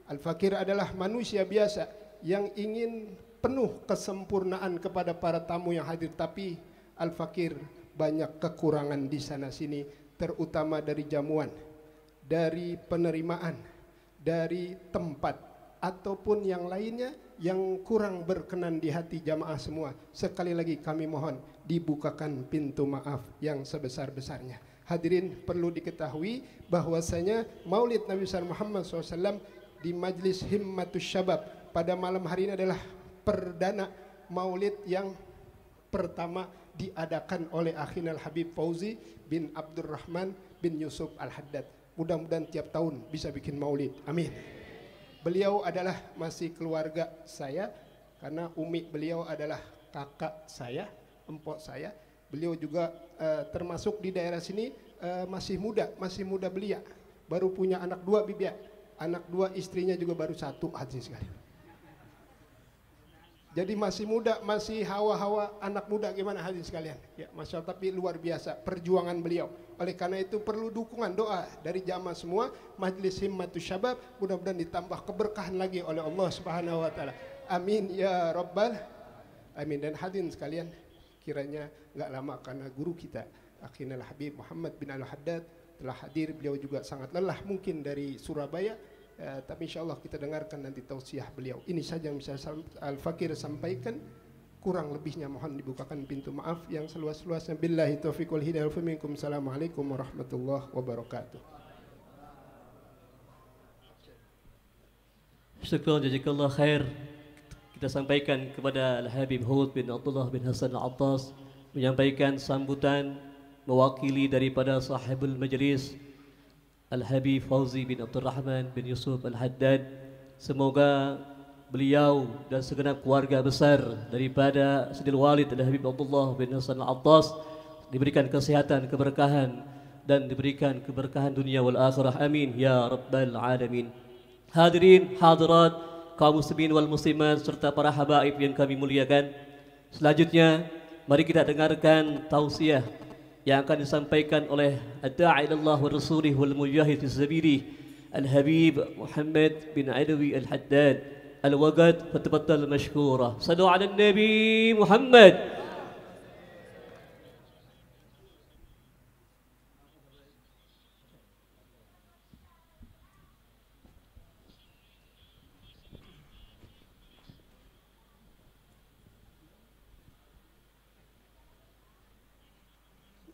Speaker 10: Al-Faqir adalah manusia biasa yang ingin penuh kesempurnaan kepada para tamu yang hadir, tapi Al-Faqir banyak kekurangan di sana sini, terutama dari jamuan, dari penerimaan, dari tempat, ataupun yang lainnya yang kurang berkenan di hati jamaah semua. Sekali lagi kami mohon dibukakan pintu maaf yang sebesar-besarnya. Hadirin, perlu diketahui bahwasanya Maulid Nabi besar Muhammad SAW di Majlis Himmatus Syabab pada malam hari ini adalah perdana Maulid yang pertama diadakan oleh Akhinal Habib Fauzi bin Abdurrahman bin Yusuf Al-Haddad. Mudah-mudahan tiap tahun bisa bikin Maulid. Amin. Beliau adalah masih keluarga saya, karena umi beliau adalah kakak saya, empok saya. Beliau juga termasuk di daerah sini masih muda belia, baru punya anak 2 bibia, anak 2 istrinya juga baru 1, hadirin sekalian. Jadi masih muda, masih hawa-hawa anak muda, gimana hadirin sekalian? Ya, Masya Allah, tapi luar biasa perjuangan beliau. Oleh karena itu perlu dukungan doa dari jamaah semua Majlis Himmatus Syabab, mudah-mudahan ditambah keberkahan lagi oleh Allah Subhanahu wa taala. Amin ya rabbal amin. Dan hadirin sekalian, kiranya enggak lama karena guru kita Akhinal Habib Muhammad bin Al-Haddad telah hadir. Beliau juga sangat lelah mungkin dari Surabaya, tapi insyaallah kita dengarkan nanti tausiah beliau. Ini saja yang bisa Al-Faqir sampaikan. Kurang lebihnya mohon dibukakan pintu maaf yang seluas-luasnya. Billahi taufiq wal hidayah. Assalamualaikum warahmatullahi wabarakatuh.
Speaker 3: Syukran jazakallah khair. Kita sampaikan kepada Al-Habib Hud bin Abdullah bin Hasan Al-Attas menyampaikan sambutan mewakili daripada sahibul majlis Al-Habib Fauzi bin Abdurrahman bin Yusuf Al-Haddad. Semoga beliau dan segenap keluarga besar daripada Sayyidil Walid Al-Habib Abdullah bin Hasan Al-Attas diberikan kesehatan, keberkahan, dan diberikan keberkahan dunia wal akhirah. Amin ya rabbal alamin. Hadirin hadirat kaum muslimin wal muslimat serta para habaib yang kami muliakan, selanjutnya mari kita dengarkan tausiah yang akan disampaikan oleh ad-da'i ilallah wa rasulih wal mujahid fi sabilih Al-Habib Muhammad bin Alawi Al-Haddad Al-Wagad. Fatafaddal mashkura. Sallu ala Nabi Muhammad.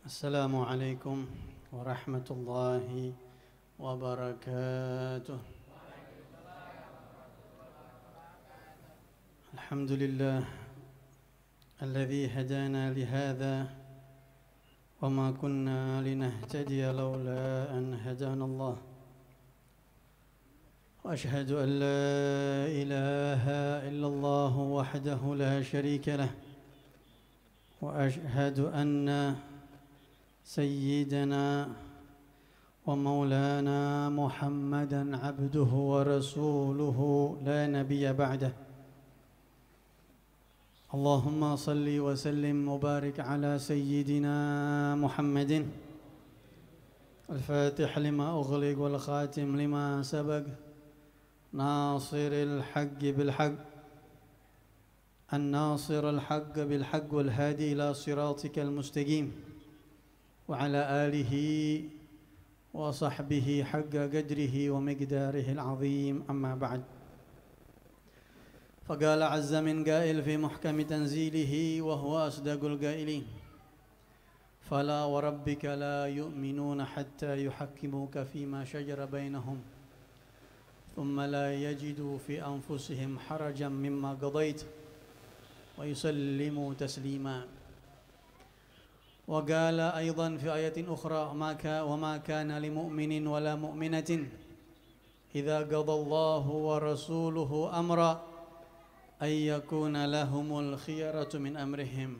Speaker 8: السلام عليكم ورحمة الله وبركاته. الحمد لله الذي هدانا لهذا وما كنا لنهتدي لولا أن هدانا الله، وأشهد أن لا إله إلا الله وحده لا شريك له، وأشهد أن سيدنا ومولانا محمدا عبده ورسوله لا نبي بعده. اللهم صل وسلم وبارك على سيدنا محمد الفاتح لما أغلق والخاتم لما سبق ناصر الحق بالحق الناصر الحق بالحق والهادي إلى صراطك المستقيم وعلى آله وصحبه حق قدره ومقداره العظيم. أما بعد، فقال عز من قائل في محكم تنزيله وهو أصدق القائلين: فلا وربك لا يؤمنون حتى يحكموك فيما شجر بينهم ثم لا يجدوا في أنفسهم حرجا مما قضيت ويسلموا تسليما. وقال أيضا في آية أخرى: وما كان لمؤمن ولا مؤمنة إذا قضى الله ورسوله أمرا أن يكون لهم الخيرة من أمرهم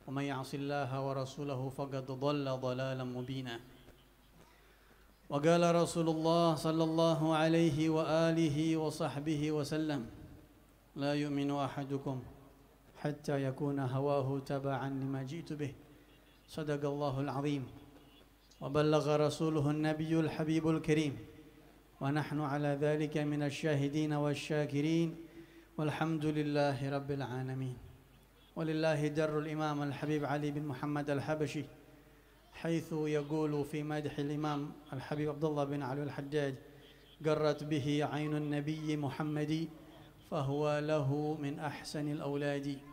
Speaker 8: ومن يعص الله ورسوله فقد ضل ضلالا مبينا. وقال رسول الله صلى الله عليه وآله وصحبه وسلم: لا يؤمن أحدكم حتى يكون هواه تبعا لما جئت به. صدق الله العظيم وبلغ رسوله النبي الحبيب الكريم ونحن على ذلك من الشاهدين والشاكرين والحمد لله رب العالمين. ولله در الإمام الحبيب علي بن محمد الحبشي حيث يقول في مدح الإمام الحبيب عبد الله بن علي الحجاج: قرت به عين النبي محمد فهو له من أحسن الأولاد.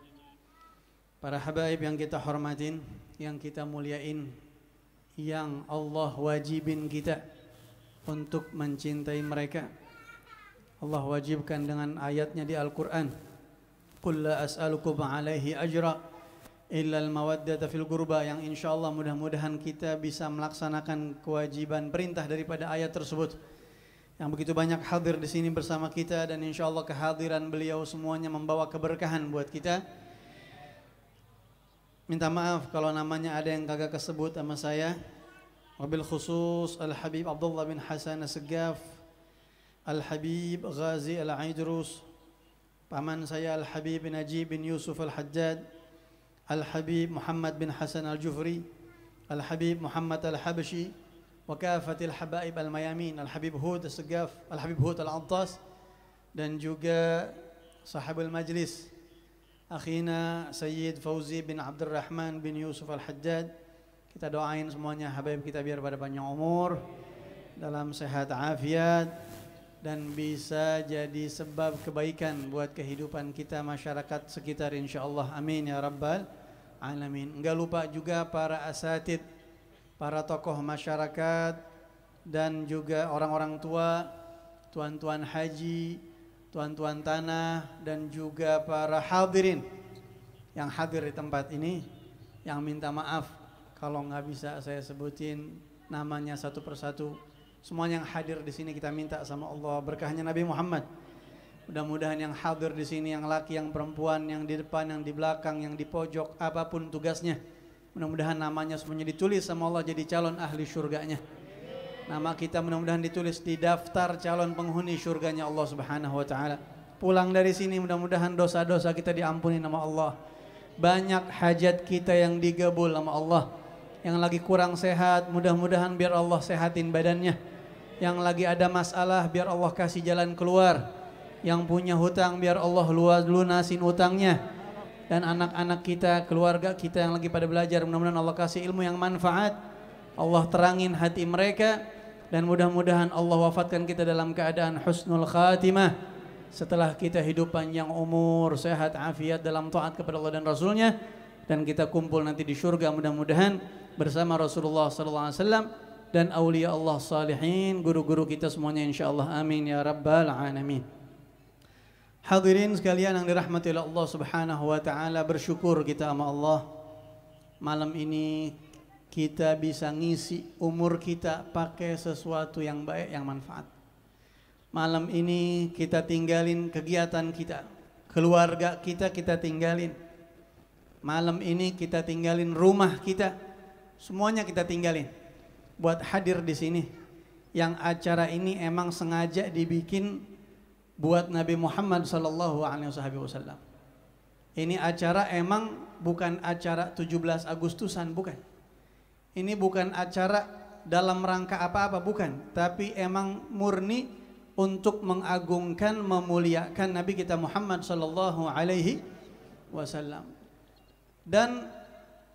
Speaker 8: Para habaib yang kita hormatin, yang kita muliain, yang Allah wajibin kita untuk mencintai mereka. Allah wajibkan dengan ayatnya di Al-Quran: Qul la as'alukum alaihi ajra illa al-mawaddata fil qurba, yang insyaallah mudah-mudahan kita bisa melaksanakan kewajiban perintah daripada ayat tersebut. Yang begitu banyak hadir di sini bersama kita, dan insyaallah kehadiran beliau semuanya membawa keberkahan buat kita. Minta maaf kalau namanya ada yang kagak kesebut sama saya. Wabil khusus Al-Habib Abdullah bin Hasan As-Segaf, Al-Habib Ghazi Al-Aidrus, paman saya Al-Habib bin Najib bin Yusuf Al-Haddad, Al-Habib Muhammad bin Hasan Al-Jufri, Al-Habib Muhammad Al-Habashi, wa kafatil habaib al-mayamin, Al-Habib Hud As-Segaf, Al-Habib Hud Al-Antas, dan juga sahabul majlis akhina Sayyid Fauzi bin Abdurrahman bin Yusuf Al-Haddad. Kita doain semuanya habaib kita biar pada panjang umur, dalam sehat afiat, dan bisa jadi sebab kebaikan buat kehidupan kita, masyarakat sekitar, insyaallah. Amin ya rabbal alamin. Enggak lupa juga para asatid, para tokoh masyarakat, dan juga orang-orang tua, tuan-tuan haji, tuan-tuan tanah, dan juga para hadirin yang hadir di tempat ini, yang minta maaf kalau nggak bisa saya sebutin namanya satu persatu. Semuanya yang hadir di sini kita minta sama Allah berkahnya Nabi Muhammad. Mudah-mudahan yang hadir di sini, yang laki, yang perempuan, yang di depan, yang di belakang, yang di pojok, apapun tugasnya, mudah-mudahan namanya semuanya ditulis sama Allah jadi calon ahli surganya. Nama kita mudah-mudahan ditulis di daftar calon penghuni surganya Allah Subhanahu wa taala. Pulang dari sini mudah-mudahan dosa-dosa kita diampuni nama Allah. Banyak hajat kita yang digabul sama Allah. Yang lagi kurang sehat, mudah-mudahan biar Allah sehatin badannya. Yang lagi ada masalah, biar Allah kasih jalan keluar. Yang punya hutang, biar Allah lunasin hutangnya. Dan anak-anak kita, keluarga kita yang lagi pada belajar, mudah-mudahan Allah kasih ilmu yang manfaat. Allah terangin hati mereka. Dan mudah-mudahan Allah wafatkan kita dalam keadaan husnul khatimah. Setelah kita hidup panjang umur, sehat, afiat dalam taat kepada Allah dan Rasulnya. Dan kita kumpul nanti di surga mudah-mudahan bersama Rasulullah SAW dan awliya Allah salihin, guru-guru kita semuanya insyaAllah. Amin ya rabbal alamin. Hadirin sekalian yang dirahmati oleh Allah Subhanahu wa taala, bersyukur kita sama Allah. Malam ini kita bisa ngisi umur kita pakai sesuatu yang baik, yang manfaat. Malam ini kita tinggalin kegiatan kita, keluarga kita tinggalin. Malam ini kita tinggalin rumah kita, semuanya kita tinggalin buat hadir di sini. Yang acara ini emang sengaja dibikin buat Nabi Muhammad sallallahu alaihi wasallam. Ini acara emang bukan acara 17 Agustusan, bukan. Ini bukan acara dalam rangka apa-apa, bukan. Tapi emang murni untuk mengagungkan, memuliakan Nabi kita Muhammad sallallahu alaihi wasallam. Dan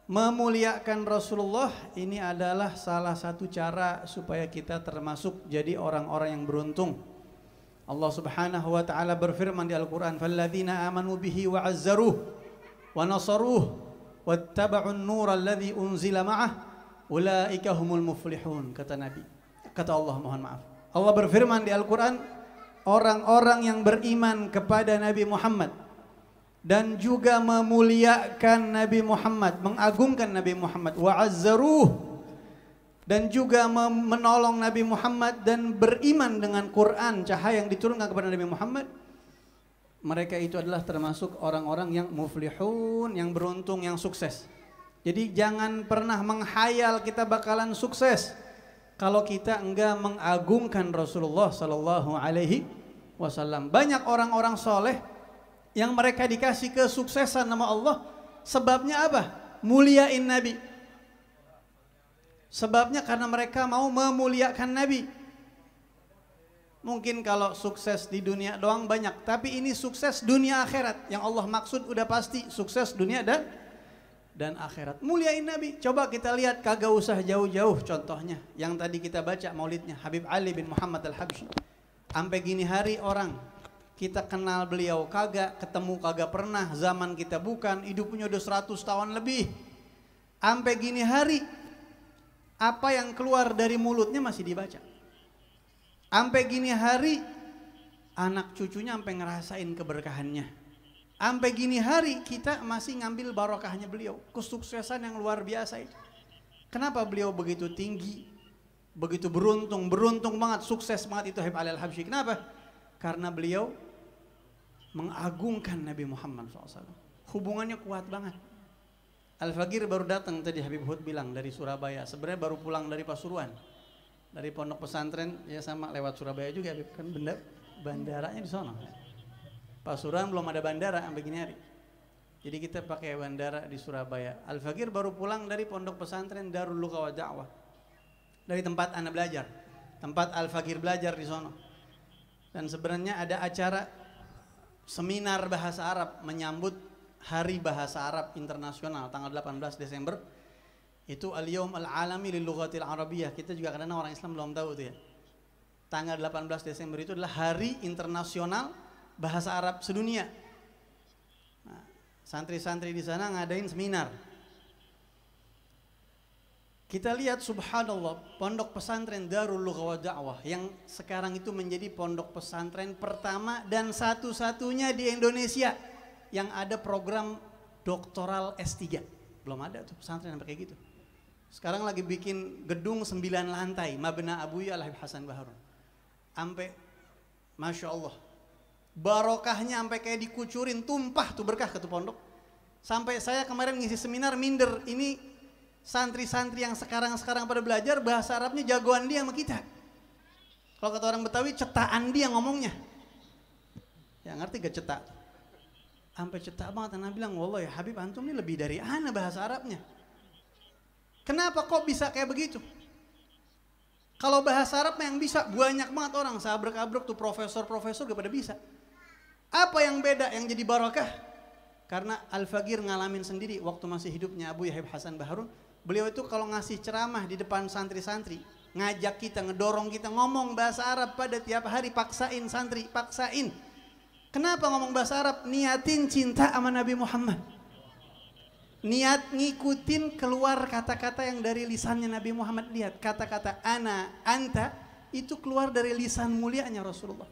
Speaker 8: memuliakan Rasulullah ini adalah salah satu cara supaya kita termasuk jadi orang-orang yang beruntung. Allah Subhanahu wa taala berfirman di Al-Qur'an, "Falladzina amanu bihi wa 'azzaruhu wa nasaruhu wattaba'un nura alladzi unzila ma'ah ulaika humul muflihun," kata Nabi. Kata Allah, mohon maaf. Allah berfirman di Al-Qur'an, orang-orang yang beriman kepada Nabi Muhammad dan juga memuliakan Nabi Muhammad, mengagungkan Nabi Muhammad, wa 'azzaruhu, dan juga menolong Nabi Muhammad dan beriman dengan Quran, cahaya yang diturunkan kepada Nabi Muhammad, mereka itu adalah termasuk orang-orang yang muflihun, yang beruntung, yang sukses. Jadi jangan pernah menghayal kita bakalan sukses kalau kita enggak mengagungkan Rasulullah sallallahu alaihi wasallam. Banyak orang-orang soleh yang mereka dikasih kesuksesan nama Allah, sebabnya apa? Muliain Nabi. Sebabnya karena mereka mau memuliakan Nabi. Mungkin kalau sukses di dunia doang banyak, tapi ini sukses dunia akhirat. Yang Allah maksud udah pasti sukses dunia dan akhirat. Muliain Nabi. Coba kita lihat, kagak usah jauh-jauh contohnya. Yang tadi kita baca maulidnya Habib Ali bin Muhammad Al-Habsyi. Sampai gini hari orang kita kenal beliau kagak, ketemu kagak pernah, zaman kita bukan, hidupnya udah 100 tahun lebih. Sampai gini hari apa yang keluar dari mulutnya masih dibaca. Sampai gini hari anak cucunya sampai ngerasain keberkahannya. Sampai gini hari kita masih ngambil barokahnya beliau. Kesuksesan yang luar biasa itu. Kenapa beliau begitu tinggi, begitu beruntung banget, sukses banget itu Habib Ali Al-Habsyi. Kenapa? Karena beliau mengagungkan Nabi Muhammad SAW. Hubungannya kuat banget. Al-Fagir baru datang tadi, Habib Hud bilang dari Surabaya. Sebenarnya baru pulang dari Pasuruan, dari pondok pesantren, ya sama lewat Surabaya juga, Habib, kan bandaranya di sana. Pasuruan belum ada bandara sampai gini hari. Jadi kita pakai bandara di Surabaya. Al-Fagir baru pulang dari pondok pesantren Darul Lugha wa Da'wah, dari tempat anak belajar, tempat Al-Fagir belajar di sana. Dan sebenarnya ada acara seminar bahasa Arab menyambut Hari Bahasa Arab Internasional tanggal 18 Desember. Itu Al-Yawm Al-Alami Lil Lughatil Arabiyyah. Kita juga kadang orang Islam belum tahu itu ya. Tanggal 18 Desember itu adalah Hari Internasional Bahasa Arab Sedunia. Nah, santri-santri di sana ngadain seminar. Kita lihat subhanallah, pondok pesantren Darul Lugha wa Da'wah yang sekarang itu menjadi pondok pesantren pertama dan satu-satunya di Indonesia yang ada program doktoral S3. Belum ada tuh pesantren sampai kayak gitu. Sekarang lagi bikin gedung 9 lantai, Mabna Abuya Al-Habib Hasan Baharun. Sampai Masya Allah, barokahnya sampai kayak dikucurin, tumpah tuh berkah ke tuh pondok. Sampai saya kemarin ngisi seminar minder, ini santri-santri yang sekarang pada belajar bahasa Arabnya jagoan dia sama kita. Kalau kata orang Betawi, cetaan dia ngomongnya. Ya ngerti gak cetak? Sampai cetak banget. Ana bilang, wallah ya Habib antum ini lebih dari ana bahasa Arabnya. Kenapa kok bisa kayak begitu? Kalau bahasa Arab yang bisa banyak banget orang, sabrek-abrek tuh profesor-profesor gak pada bisa. Apa yang beda yang jadi barakah? Karena Al-Faqir ngalamin sendiri waktu masih hidupnya Abu Yahya Hasan Baharun. Beliau itu kalau ngasih ceramah di depan santri-santri, ngajak kita, ngedorong kita ngomong bahasa Arab pada tiap hari, paksain santri, paksain. Kenapa ngomong bahasa Arab? Niatin cinta sama Nabi Muhammad. Niat ngikutin keluar kata-kata yang dari lisannya Nabi Muhammad. Lihat kata-kata ana, anta itu keluar dari lisan mulianya Rasulullah.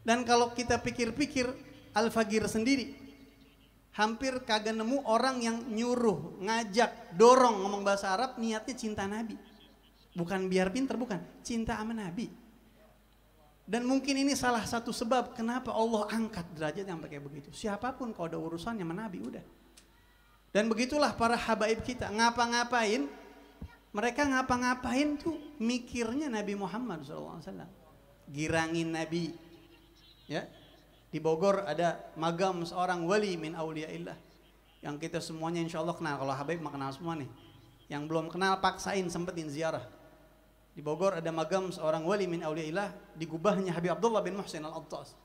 Speaker 8: Dan kalau kita pikir-pikir, Al-Faqir sendiri hampir kagak nemu orang yang nyuruh, ngajak, dorong ngomong bahasa Arab niatnya cinta Nabi. Bukan biar pinter, bukan, cinta sama Nabi. Dan mungkin ini salah satu sebab kenapa Allah angkat derajat yang kayak begitu. Siapapun kalau ada urusannya sama Nabi udah. Dan begitulah para habaib kita ngapa-ngapain, mereka ngapa-ngapain tuh mikirnya Nabi Muhammad SAW, girangin Nabi. Ya, di Bogor ada magam seorang wali min auliyaillah yang kita semuanya insya Allah kenal. Kalau habaib mah kenal semua nih. Yang belum kenal paksain sempetin ziarah. Di Bogor ada magam seorang wali min auliyaillah, di gubahnya Habib Abdullah bin Muhsin Al-Attas.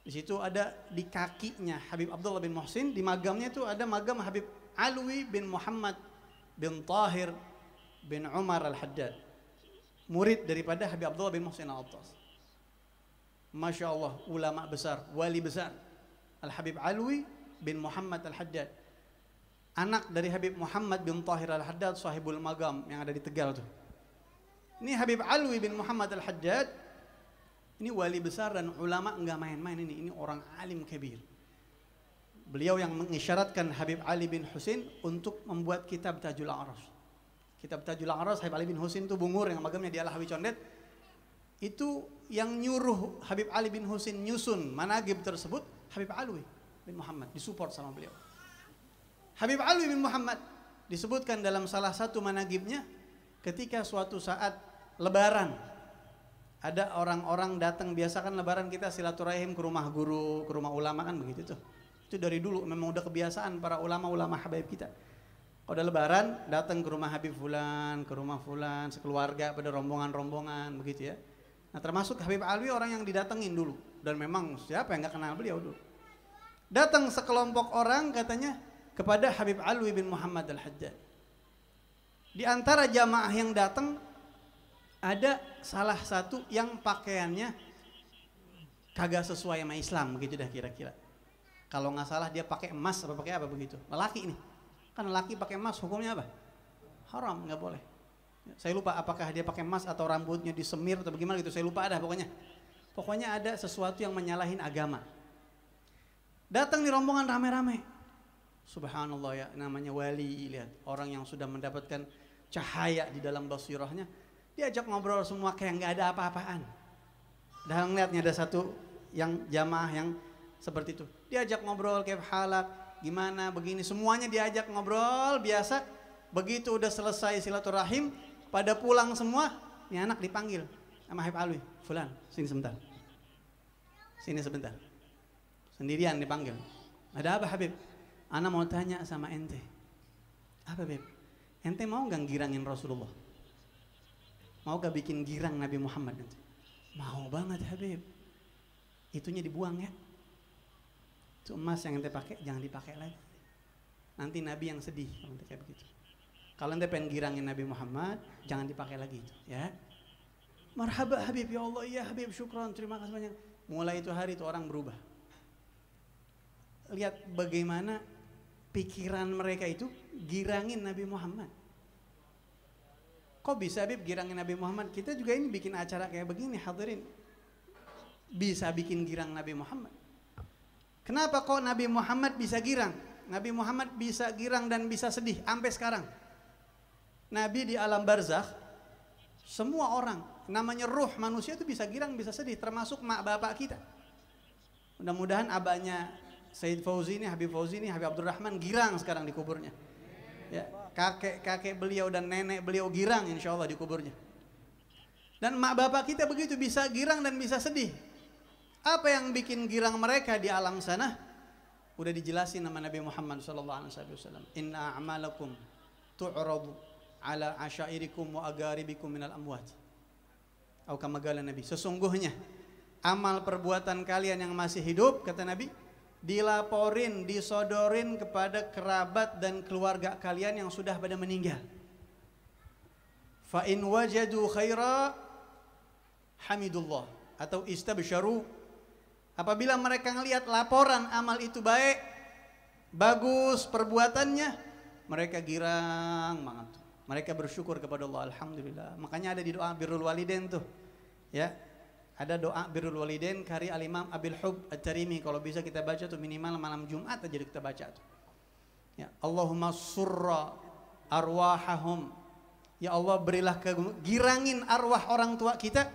Speaker 8: Di situ ada di kakinya Habib Abdullah bin Muhsin, di magamnya itu ada magam Habib Alwi bin Muhammad bin Tahir bin Umar Al-Haddad, murid daripada Habib Abdullah bin Muhsin Al-Attas. Masya Allah, ulama besar, wali besar, Al-Habib Alwi bin Muhammad Al-Haddad, anak dari Habib Muhammad bin Tahir Al-Haddad, sahibul magam yang ada di Tegal tuh. Ini Habib Alwi bin Muhammad Al-Haddad, ini wali besar dan ulama enggak main-main ini orang alim kabir. Beliau yang mengisyaratkan Habib Ali bin Husin untuk membuat kitab Tajul A'ras. Kitab Tajul A'ras, Habib Ali bin Husin itu bungur yang magamnya di Al-Hawi Condet. Itu yang nyuruh Habib Ali bin Husin nyusun managib tersebut, Habib Alwi bin Muhammad, disupport sama beliau. Habib Alwi bin Muhammad disebutkan dalam salah satu managibnya, ketika suatu saat lebaran, ada orang-orang datang, biasa kan lebaran kita silaturahim ke rumah guru, ke rumah ulama kan begitu tuh. Itu dari dulu memang udah kebiasaan para ulama-ulama habaib kita. Kalau udah lebaran datang ke rumah Habib Fulan, ke rumah Fulan, sekeluarga pada rombongan-rombongan begitu ya. Nah termasuk Habib Alwi orang yang didatengin dulu. Dan memang siapa yang gak kenal beliau dulu. Datang sekelompok orang katanya kepada Habib Alwi bin Muhammad Al-Haddad. Di antara jamaah yang datang ada salah satu yang pakaiannya kagak sesuai sama Islam begitu dah kira-kira. Kalau nggak salah dia pakai emas apa pakai apa begitu. Lelaki ini, kan lelaki pakai emas hukumnya apa? Haram, nggak boleh. Saya lupa apakah dia pakai emas atau rambutnya disemir atau bagaimana gitu. Saya lupa ada pokoknya. Pokoknya ada sesuatu yang menyalahin agama. Datang di rombongan rame-rame. Subhanallah ya, namanya wali, lihat orang yang sudah mendapatkan cahaya di dalam basirahnya. Diajak ngobrol semua kayak nggak ada apa-apaan. Dan ngeliatnya ada satu yang jamaah yang seperti itu. Diajak ngobrol kayak halak, gimana begini, semuanya diajak ngobrol biasa. Begitu udah selesai silaturahim, pada pulang semua, ini anak dipanggil sama Habib Alwi, Fulan, sini sebentar. Sini sebentar. Sendirian dipanggil. Ada apa Habib? Ana mau tanya sama ente. Apa Habib? Ente mau nggak girangin Rasulullah? Mau gak bikin girang Nabi Muhammad nanti? Mau banget Habib. Itunya dibuang ya. Itu emas yang ente pakai jangan dipakai lagi. Nanti Nabi yang sedih kalau ente kayak begitu. Kalau ente pengen girangin Nabi Muhammad, jangan dipakai lagi itu, ya. Marhaba Habib, ya Allah, iya Habib, syukran, terima kasih banyak. Mulai itu hari itu orang berubah. Lihat bagaimana pikiran mereka itu girangin Nabi Muhammad. Kok bisa Habib girangin Nabi Muhammad? Kita juga ini bikin acara kayak begini, hadirin. Bisa bikin girang Nabi Muhammad. Kenapa kok Nabi Muhammad bisa girang? Nabi Muhammad bisa girang dan bisa sedih sampai sekarang. Nabi di alam barzakh, semua orang, namanya ruh manusia itu bisa girang, bisa sedih, termasuk mak bapak kita. Mudah-mudahan abahnya Sayyid Fauzi ini, Habib Fauzi ini, Habib Abdurrahman girang sekarang di kuburnya. Ya, kakek-kakek beliau dan nenek beliau girang insya Allah di kuburnya. Dan mak bapak kita begitu bisa girang dan bisa sedih. Apa yang bikin girang mereka di alam sana? Udah dijelasin nama Nabi Muhammad SAW. Inna a'malakum tu'radu ala asyairikum wa agaribikum minal amwat. Atau kama qala Nabi, sesungguhnya amal perbuatan kalian yang masih hidup, kata Nabi, dilaporin, disodorin kepada kerabat dan keluarga kalian yang sudah pada meninggal. Fa in wajadu khaira hamidullah atau istabsyaru. Apabila mereka ngelihat laporan amal itu baik, bagus perbuatannya, mereka girang banget. Mereka bersyukur kepada Allah, alhamdulillah. Makanya ada di doa birrul walidain tuh. Ya. Ada doa birrul walidain karya al-Imam Abil Hub At-Tarimi, kalau bisa kita baca tuh minimal malam Jumat aja kita baca tuh. Ya, Allahumma surra arwahahum. Ya Allah, berilah girangin arwah orang tua kita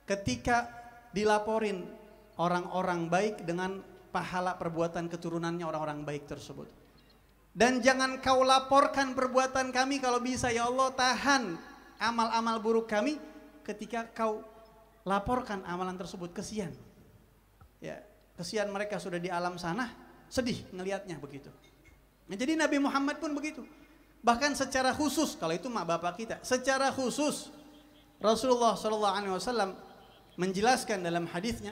Speaker 8: ketika dilaporin orang-orang baik dengan pahala perbuatan keturunannya orang-orang baik tersebut. Dan jangan kau laporkan perbuatan kami kalau bisa ya Allah, tahan amal-amal buruk kami ketika kau laporkan amalan tersebut. Kesian. Ya, kesian mereka sudah di alam sana, sedih ngelihatnya begitu. Nah, jadi Nabi Muhammad pun begitu. Bahkan secara khusus, kalau itu mak bapak kita, secara khusus Rasulullah SAW menjelaskan dalam hadisnya,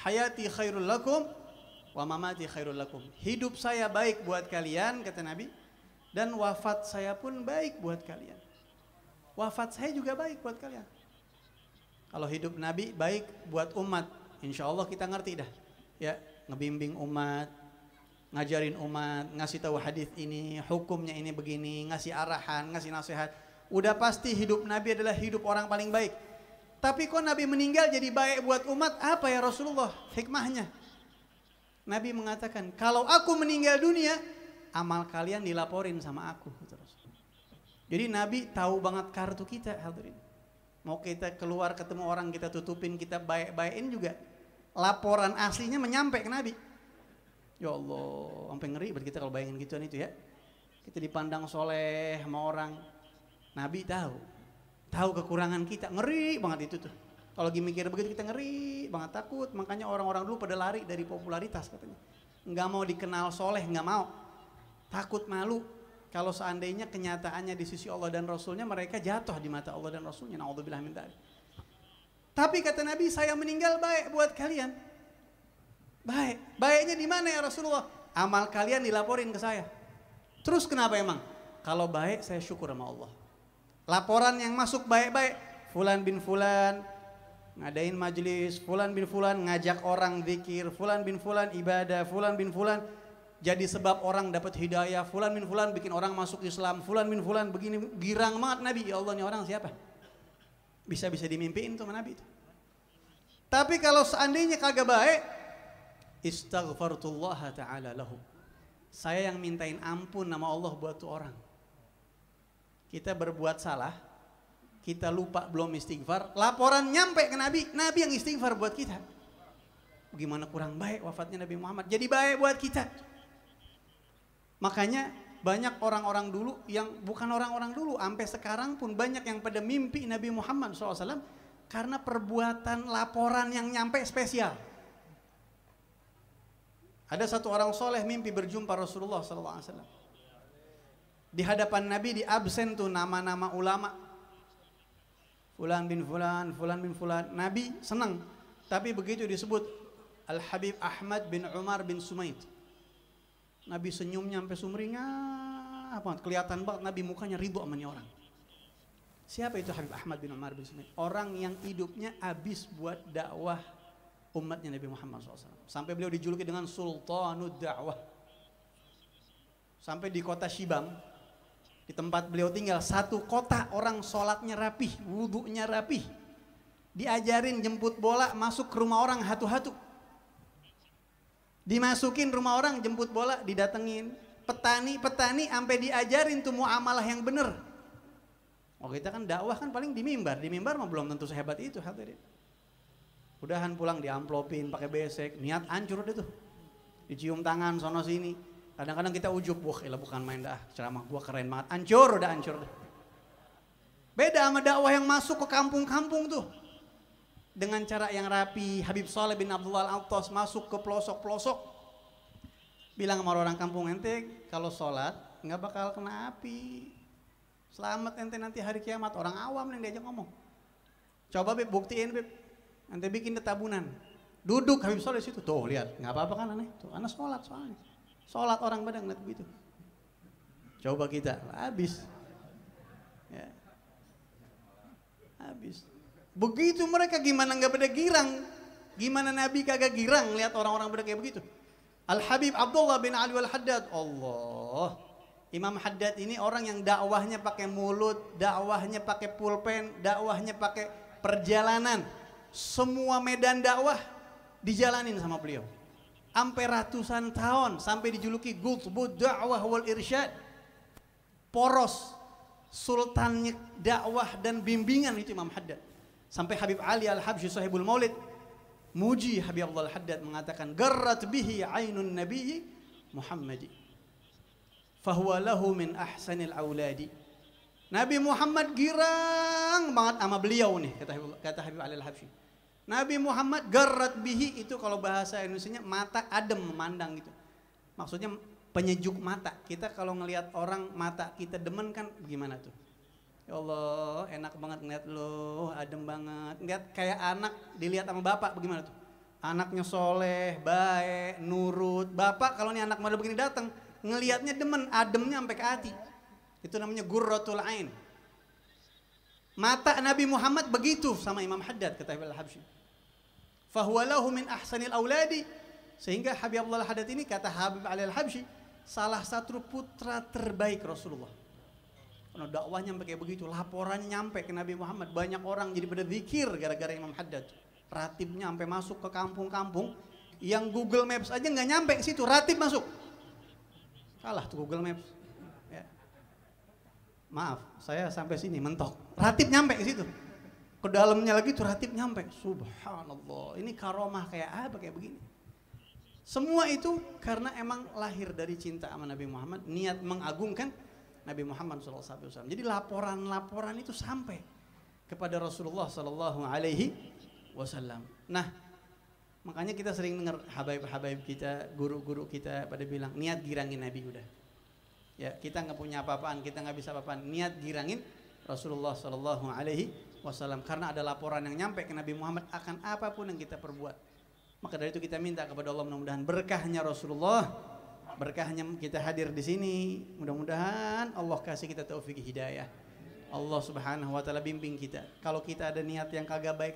Speaker 8: hayati khairul lakum wa mamati khairul lakum. Hidup saya baik buat kalian, kata Nabi, dan wafat saya pun baik buat kalian. Wafat saya juga baik buat kalian. Kalau hidup Nabi baik buat umat, insya Allah kita ngerti dah. Ya, ngebimbing umat, ngajarin umat, ngasih tahu hadis ini, hukumnya ini begini, ngasih arahan, ngasih nasihat. Udah pasti hidup Nabi adalah hidup orang paling baik. Tapi kok Nabi meninggal jadi baik buat umat? Apa ya Rasulullah hikmahnya? Nabi mengatakan, kalau aku meninggal dunia, amal kalian dilaporin sama aku. Jadi Nabi tahu banget kartu kita, hadirin. Mau kita keluar ketemu orang, kita tutupin, kita baik-baikin juga, laporan aslinya menyampe ke Nabi. Ya Allah, sampai ngeri buat kita kalau bayangin gituan itu ya. Kita dipandang soleh sama orang, Nabi tahu kekurangan kita, ngeri banget itu tuh. Kalau lagi mikir begitu kita ngeri banget, takut. Makanya orang-orang dulu pada lari dari popularitas katanya. Nggak mau dikenal soleh, nggak mau. Takut malu. Kalau seandainya kenyataannya di sisi Allah dan Rasulnya, mereka jatuh di mata Allah dan Rasulnya. Na'udzubillah min dzalik. Tapi kata Nabi, saya meninggal baik buat kalian. Baik. Baiknya di mana ya Rasulullah? Amal kalian dilaporin ke saya. Terus kenapa emang? Kalau baik saya syukur sama Allah. Laporan yang masuk baik-baik. Fulan bin Fulan ngadain majelis, Fulan bin Fulan ngajak orang zikir, Fulan bin Fulan ibadah, Fulan bin Fulan jadi sebab orang dapat hidayah, Fulan bin Fulan bikin orang masuk Islam, Fulan bin Fulan begini, girang banget Nabi. Ya Allah, ini orang siapa? Bisa-bisa dimimpiin tuh sama Nabi itu. Tapi kalau seandainya kagak baik, istaghfartullah ta'ala lahu. Saya yang mintain ampun nama Allah buat tuh orang. Kita berbuat salah, kita lupa belum istighfar, laporan nyampe ke Nabi, Nabi yang istighfar buat kita. Bagaimana kurang baik wafatnya Nabi Muhammad, jadi baik buat kita. Makanya banyak orang-orang dulu yang bukan orang-orang dulu, sampai sekarang pun banyak yang pada mimpi Nabi Muhammad SAW karena perbuatan laporan yang nyampe spesial. Ada satu orang soleh mimpi berjumpa Rasulullah SAW. Di hadapan Nabi di absen tuh nama-nama ulama. Fulan bin Fulan, Fulan bin Fulan. Nabi senang. Tapi begitu disebut Al-Habib Ahmad bin Umar bin Sumaid, Nabi senyumnya sampai sumringah, kelihatan banget Nabi mukanya ridho sama nih orang. Siapa itu Habib Ahmad bin Umar bin Sumaid? Orang yang hidupnya habis buat dakwah umatnya Nabi Muhammad SAW. Sampai beliau dijuluki dengan Sultanud Da'wah. Sampai di kota Shibam, di tempat beliau tinggal, satu kota orang sholatnya rapih, wudhunya rapih. Diajarin jemput bola, masuk ke rumah orang hatu-hatu. Dimasukin rumah orang, jemput bola, didatengin. Petani sampai diajarin tuh muamalah yang bener. Oh, kita kan dakwah kan paling di mimbar mah belum tentu sehebat itu hadirin. Udahan pulang diamplopin pakai besek, niat hancur deh tuh. Dicium tangan sono sini. Kadang-kadang kita ujub, wah elah bukan main dah, ceramah gua keren banget. Hancur udah hancur deh. Beda sama dakwah yang masuk ke kampung-kampung tuh. Dengan cara yang rapi, Habib Saleh bin Abdullah Al-Attas masuk ke pelosok-pelosok. Bilang sama orang kampung, ente kalau sholat nggak bakal kena api. Selamat ente nanti hari kiamat, orang awam yang diajak ngomong. Coba Beb, buktiin Beb. Ente bikin tabunan. Duduk Habib Soleh situ. Tuh lihat, nggak apa-apa kan aneh. Tuh anak sholat soalnya. Sholat orang pada ngeliat begitu. Coba kita, habis. Ya. Habis. Begitu mereka gimana nggak pada girang. Gimana Nabi kagak girang lihat orang-orang pada kayak begitu. Al-Habib Abdullah bin Ali Al-Haddad. Allah. Imam Haddad ini orang yang dakwahnya pakai mulut, dakwahnya pakai pulpen, dakwahnya pakai perjalanan. Semua medan dakwah dijalanin sama beliau. Sampai ratusan tahun, sampai dijuluki Qutbud Da'wah wal Irsyad. Poros sultannya dakwah dan bimbingan itu Imam Haddad. Sampai Habib Ali Al-Habsyi Sahibul Maulid muji Habib Abdullah Al-Haddad mengatakan garrat bihi ainun nabiyyi Muhammadi fahuwa lahu min ahsanil auladi. Nabi Muhammad girang banget sama beliau nih, kata Habib Ali Al-Habsyi. Nabi Muhammad garrat bihi itu kalau bahasa Indonesianya mata adem memandang gitu. Maksudnya penyejuk mata. Kita kalau ngelihat orang mata kita demen kan gimana tuh? Ya Allah, enak banget ngeliat lo, adem banget. Ngeliat kayak anak dilihat sama bapak bagaimana tuh? Anaknya soleh, baik, nurut. Bapak kalau nih anak model begini datang, ngelihatnya demen, ademnya sampai ke hati. Itu namanya gurratul ain. Mata Nabi Muhammad begitu sama Imam Haddad, kata Habib Al-Habsyi. Fahuwa lahu min ahsanil auladi. Sehingga Habib Abdullah Al-Haddad ini, kata Habib Ali Al-Habsyi, salah satu putra terbaik Rasulullah. Karena dakwahnya sampai kayak begitu, laporannya nyampe ke Nabi Muhammad. Banyak orang jadi pada zikir gara-gara Imam Haddad. Ratibnya sampai masuk ke kampung-kampung yang Google Maps aja nggak nyampe ke situ, ratib masuk. Kalah tuh Google Maps. Ya. Maaf, saya sampai sini mentok. Ratib nyampe ke situ. Ke dalamnya lagi tuh ratib nyampe. Subhanallah, ini karomah kayak apa kayak begini. Semua itu karena emang lahir dari cinta sama Nabi Muhammad, niat mengagungkan Nabi Muhammad SAW. Jadi laporan-laporan itu sampai kepada Rasulullah SAW. Nah, makanya kita sering dengar habaib-habaib kita, guru-guru kita pada bilang niat girangin Nabi udah. Ya, kita nggak punya apa-apaan, kita nggak bisa apa-apaan. Niat girangin Rasulullah SAW karena ada laporan yang nyampe ke Nabi Muhammad akan apapun yang kita perbuat. Maka dari itu kita minta kepada Allah mudah-mudahan berkahnya Rasulullah, berkahnya kita hadir di sini, mudah-mudahan Allah kasih kita taufik hidayah. Allah Subhanahu wa taala bimbing kita. Kalau kita ada niat yang kagak baik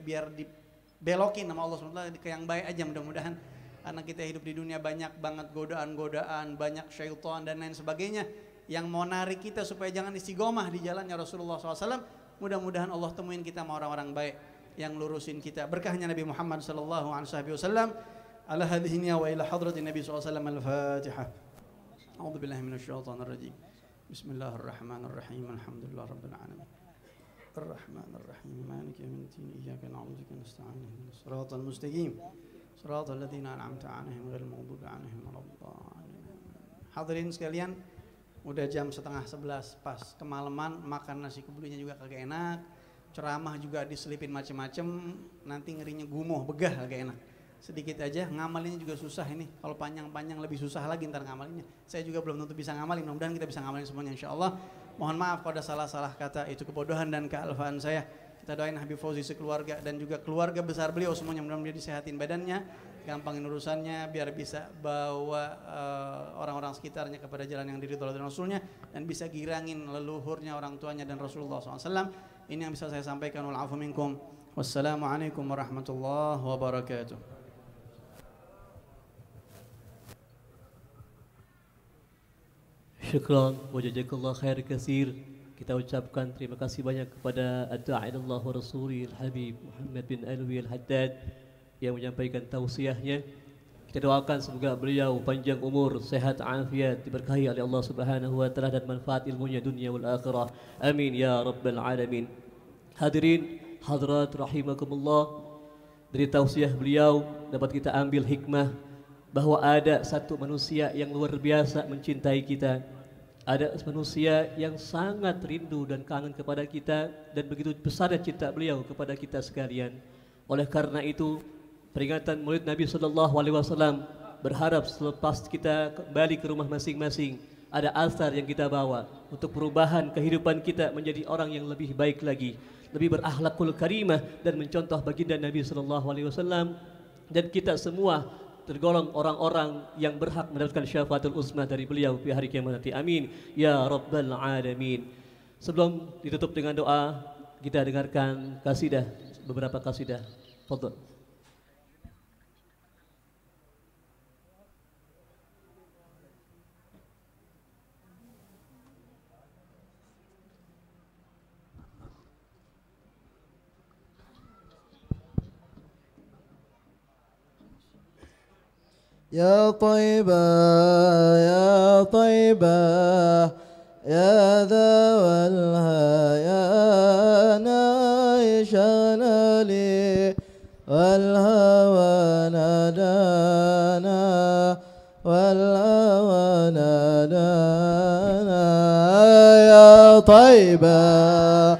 Speaker 8: biar dibelokin sama Allah Subhanahu wa taala ke yang baik aja mudah-mudahan. Karena kita hidup di dunia banyak banget godaan-godaan, banyak syaitan dan lain sebagainya yang mau narik kita supaya jangan istiqomah di jalannya Rasulullah SAW. Mudah-mudahan Allah temuin kita sama orang-orang baik yang lurusin kita. Berkahnya Nabi Muhammad sallallahu alaihi wasallam. Ala hadhihi wa ila hadratin Nabi sallallahu alaihi wasallam. Al-Fatihah. A'udzu billahi minasyaitonir rajim. Bismillahirrahmanirrahim. Alhamdulillah rabbil alamin. Ar-Rahmanir Rahim. Maliki yaumiddin. Iyyaka na'budu wa iyyaka nasta'in. Ihdinas siratal mustaqim. Siratal ladzina an'amta 'alaihim ghairil maghdubi 'alaihim waladdallin. Hadirin sekalian, udah jam 10:30 pas kemalaman, makan nasi kebulinya juga kagak enak. Ceramah juga diselipin macem-macem, nanti ngerinya gumoh, begah agak enak. Sedikit aja, ngamalinnya juga susah ini. Kalau panjang-panjang lebih susah lagi ntar ngamalinnya. Saya juga belum tentu bisa ngamalin, mudah-mudahan kita bisa ngamalin semuanya insyaAllah. Mohon maaf kalau ada salah-salah kata, itu kebodohan dan kealfaan saya. Kita doain Habib Fauzi sekeluarga dan juga keluarga besar beliau semuanya, mudah-mudahan disehatin badannya, gampangin urusannya, biar bisa bawa orang-orang sekitarnya kepada jalan yang diridhoi oleh Rasulnya, dan bisa girangin leluhurnya, orang tuanya dan Rasulullah SAW. Ini yang bisa saya sampaikan. Wal-'afwu minkum. Wassalamualaikum warahmatullahi wabarakatuh.
Speaker 3: Syukran wa jazakallahu khair katsir. Kita ucapkan terima kasih banyak kepada ad-da'i'illah wa rasuli al-habib Muhammad bin Alwi Al-Haddad yang menyampaikan tausiahnya. Kita doakan semoga beliau panjang umur, sehat, afiat, diberkahi oleh Allah Subhanahu wa taala dan manfaat ilmunya dunia wal akhirah. Amin ya rabbal alamin. Hadirin hadirat rahimakumullah, dari tausiah beliau dapat kita ambil hikmah bahwa ada satu manusia yang luar biasa mencintai kita. Ada manusia yang sangat rindu dan kangen kepada kita, dan begitu besar cinta beliau kepada kita sekalian. Oleh karena itu, peringatan Maulid Nabi SAW berharap selepas kita kembali ke rumah masing-masing, ada asar yang kita bawa untuk perubahan kehidupan kita menjadi orang yang lebih baik lagi, lebih berakhlakul karimah dan mencontoh baginda Nabi sallallahu alaihi wasallam, dan kita semua tergolong orang-orang yang berhak mendapatkan syafaatul uzma dari beliau di hari kiamat nanti. Amin ya rabbal alamin. Sebelum ditutup dengan doa, kita dengarkan kasidah, beberapa kasidah. Fadhil.
Speaker 2: يا طيبة يا طيبة يا ذا والهيان عيشنا لي والهوى نادانا والهوى نادانا يا طيبة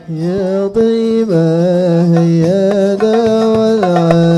Speaker 2: يا طيبة يا ذا والهيان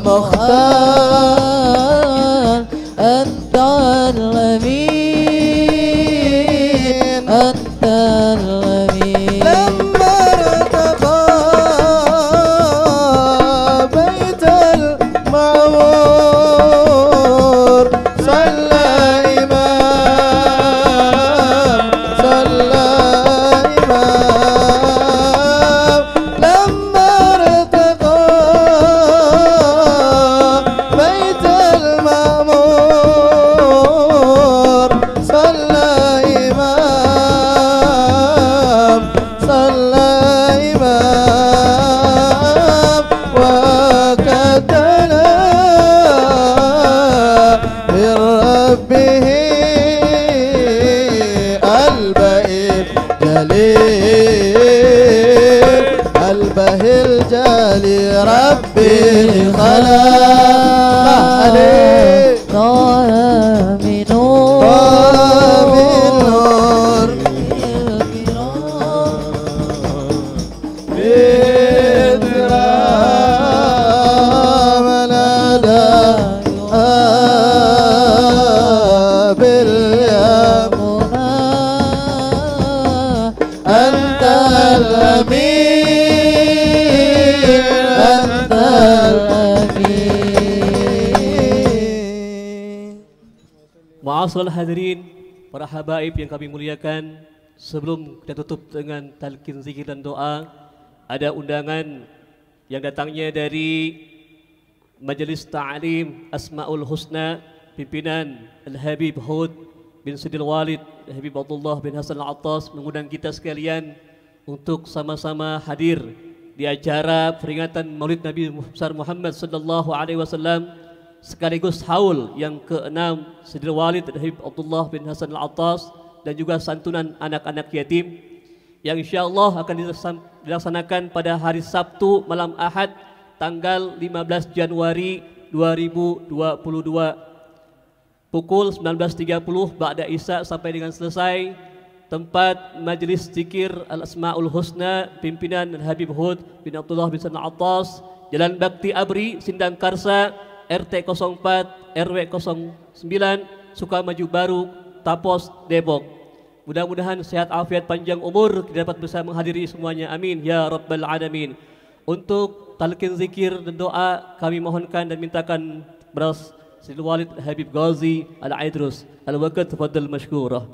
Speaker 2: مختار أنت الأمين أنت الأمين لما ارتقى بيت المعمور صلى إمام لما ارتقى بيت المعمور صلى إمام وكتنا من ربه البهير جليل البهير جليل ربي خلق طه من نور بالكرام نادى باليمنى أنت الأمين أنت الأمين.
Speaker 3: Ma'asyiral hadirin, para habaib yang kami muliakan, sebelum kita tutup dengan talqin zikir dan doa, ada undangan yang datangnya dari Majelis Ta'lim Asmaul Husna pimpinan Al-Habib Hud bin Sidil Walid Habib Abdullah bin Hasan Al-Attas mengundang kita sekalian untuk sama-sama hadir di acara peringatan Maulid Nabi besar Muhammad sallallahu alaihi wasallam sekaligus haul yang ke-6 Sidil Walid Habib Abdullah bin Hasan Al-Attas dan juga santunan anak-anak yatim yang insyaallah akan dilaksanakan pada hari Sabtu malam Ahad tanggal 15 Januari 2022 pukul 19.30 ba'da Isya sampai dengan selesai. Tempat majlis zikir Al-Asmaul Husna pimpinan Habib Hud bin Abdullah bin Hasan Al-Attas, Jalan Bakti Abri, Sindang Karsa, RT 04 RW 09 Sukamaju Baru, Tapos, Depok. Mudah-mudahan sehat afiat panjang umur kita dapat bisa menghadiri semuanya, amin ya rabbal alamin. Untuk talqin zikir dan doa kami mohonkan dan mintakan beras Sidil Walid Habib Ghazi Al-Aidrus. Al-waqt tafadhal mashkurah.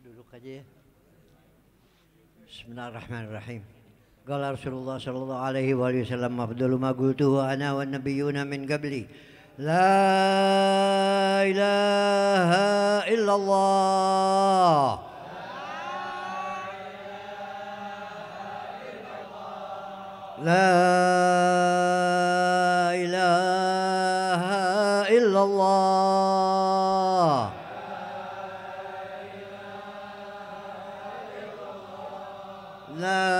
Speaker 11: Duduk aja ya. Bismillahirrahmanirrahim. Qala Rasulullah sallallahu alaihi wasallam afdalu ma qultu wa ana wan nabiyyuna min qabli la ilaha illallah la ilaha illallah la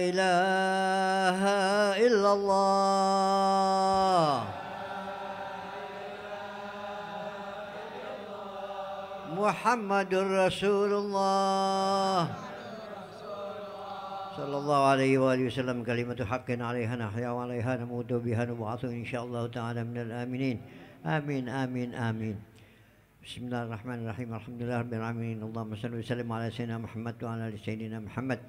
Speaker 11: ilaha illallah Muhammadur Rasulullah sallallahu alaihi wasallam kalimatu haqqin 'alaiha nahya wa 'alaiha namutu biha nub'atsu insyaallah ta'ala minal aminin amin amin amin. Bismillahirrahmanirrahim. Alhamdulillahirabbil alamin. Allahumma shalli wa sallim ala sayyidina Muhammad wa ala ali sayyidina Muhammad.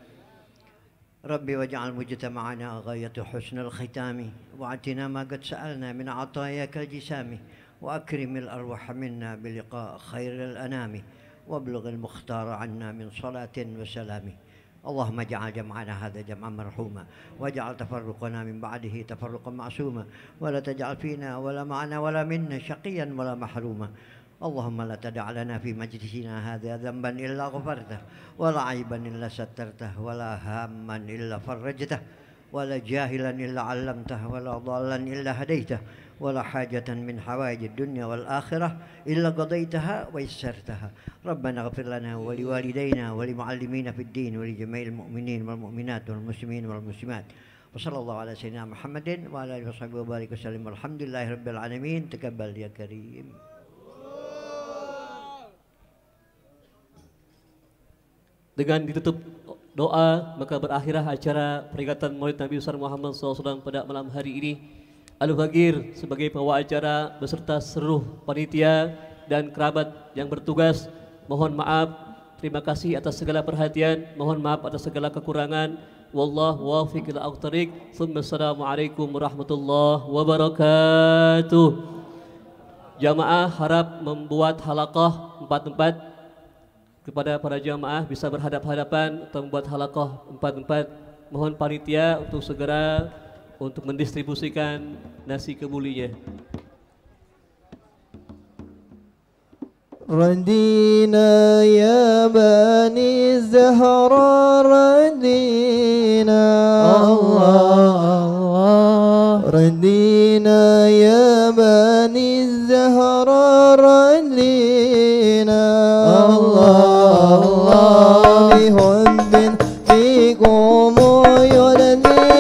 Speaker 11: Rabbi waj'al mujtama'ana ghayatu husnil khitami wa atina ma qad sa'alna min 'atayakal jisami wa akrimil arwah minna bi liqa khairil anami wa ablughil mukhtara 'anna min salatin wa salami. اللهم اجعل جمعنا هذا جمعا مرحوما واجعل تفرقنا من بعده تفرقا معصوما ولا تجعل فينا ولا معنا ولا منا شقيا ولا محروما. اللهم لا تدع لنا في مجلسنا هذا ذنبا إلا غفرته ولا عيبا إلا سترته ولا هاما إلا فرجته ولا جاهلا إلا علمته ولا ضالا إلا هديته ولا حاجة من حوائج الدنيا والآخرة إلا قضيتها ويسرتها. ربنا اغفر لنا ولوالدينا ولمعلمينا في الدين ولجميع المؤمنين والمؤمنات والمسلمين والمسلمات. وصلى الله على سيدنا محمد وعلى آله وصحبه وبارك وسلم والحمد لله رب العالمين. تقبل يا كريم.
Speaker 3: Dengan ditutup doa, maka berakhirlah acara peringatan Maulid Nabi besar Muhammad SAW pada malam hari ini. Al-Fakir sebagai pembawa acara beserta seluruh panitia dan kerabat yang bertugas, mohon maaf, terima kasih atas segala perhatian, mohon maaf atas segala kekurangan. Wallahu waffiq ila aqtariq. Assalamualaikum warahmatullahi wabarakatuh. Jamaah harap membuat halaqah 4-4 kepada para jamaah bisa berhadap-hadapan atau membuat halaqah 4-4. Mohon panitia untuk segera untuk mendistribusikan nasi kebulinya.
Speaker 2: ردينا يا بني الزهراء ردينا الله ردينا يا بني الزهراء ردينا الله بحب فيكم يردينا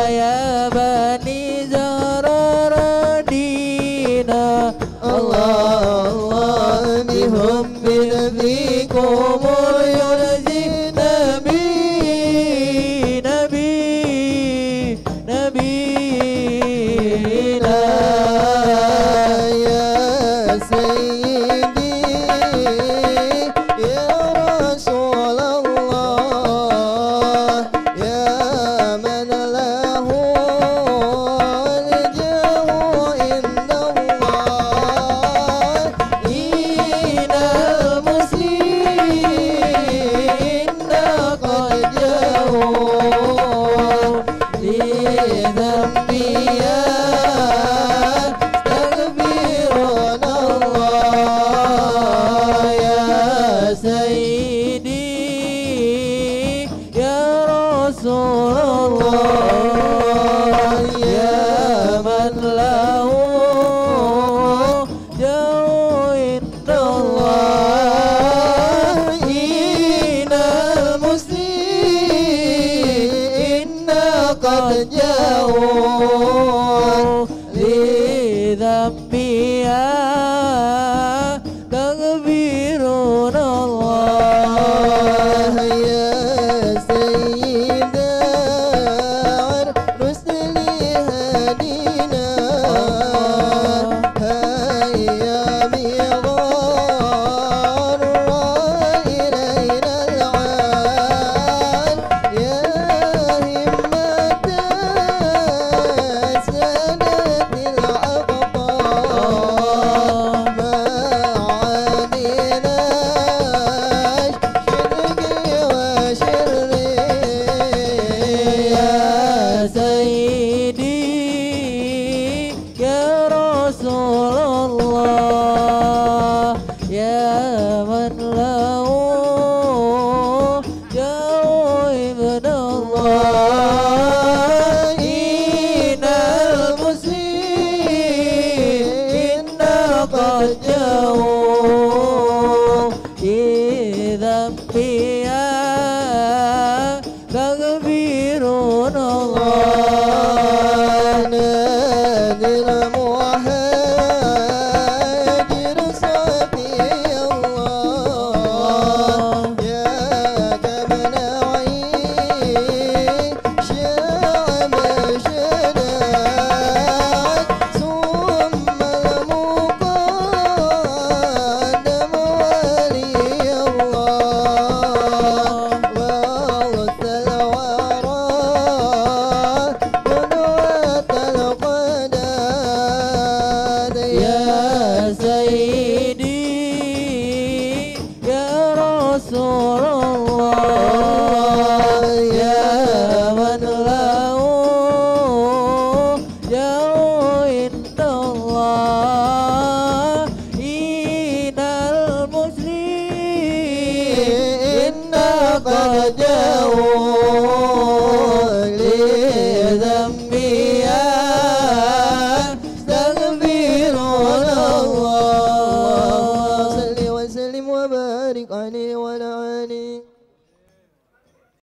Speaker 2: يا بني زهرة ردينا الله الله بحب نبيكم يرزي نبي نبينا يا سيدي يا رسول الله يا من له الجاه عند الله إن المسلمين قد جاءوا لذنبي يستغفرون الله يا سيدي يا رسول الله يا من له جاه عند الله إن المسلمين قد جاءوا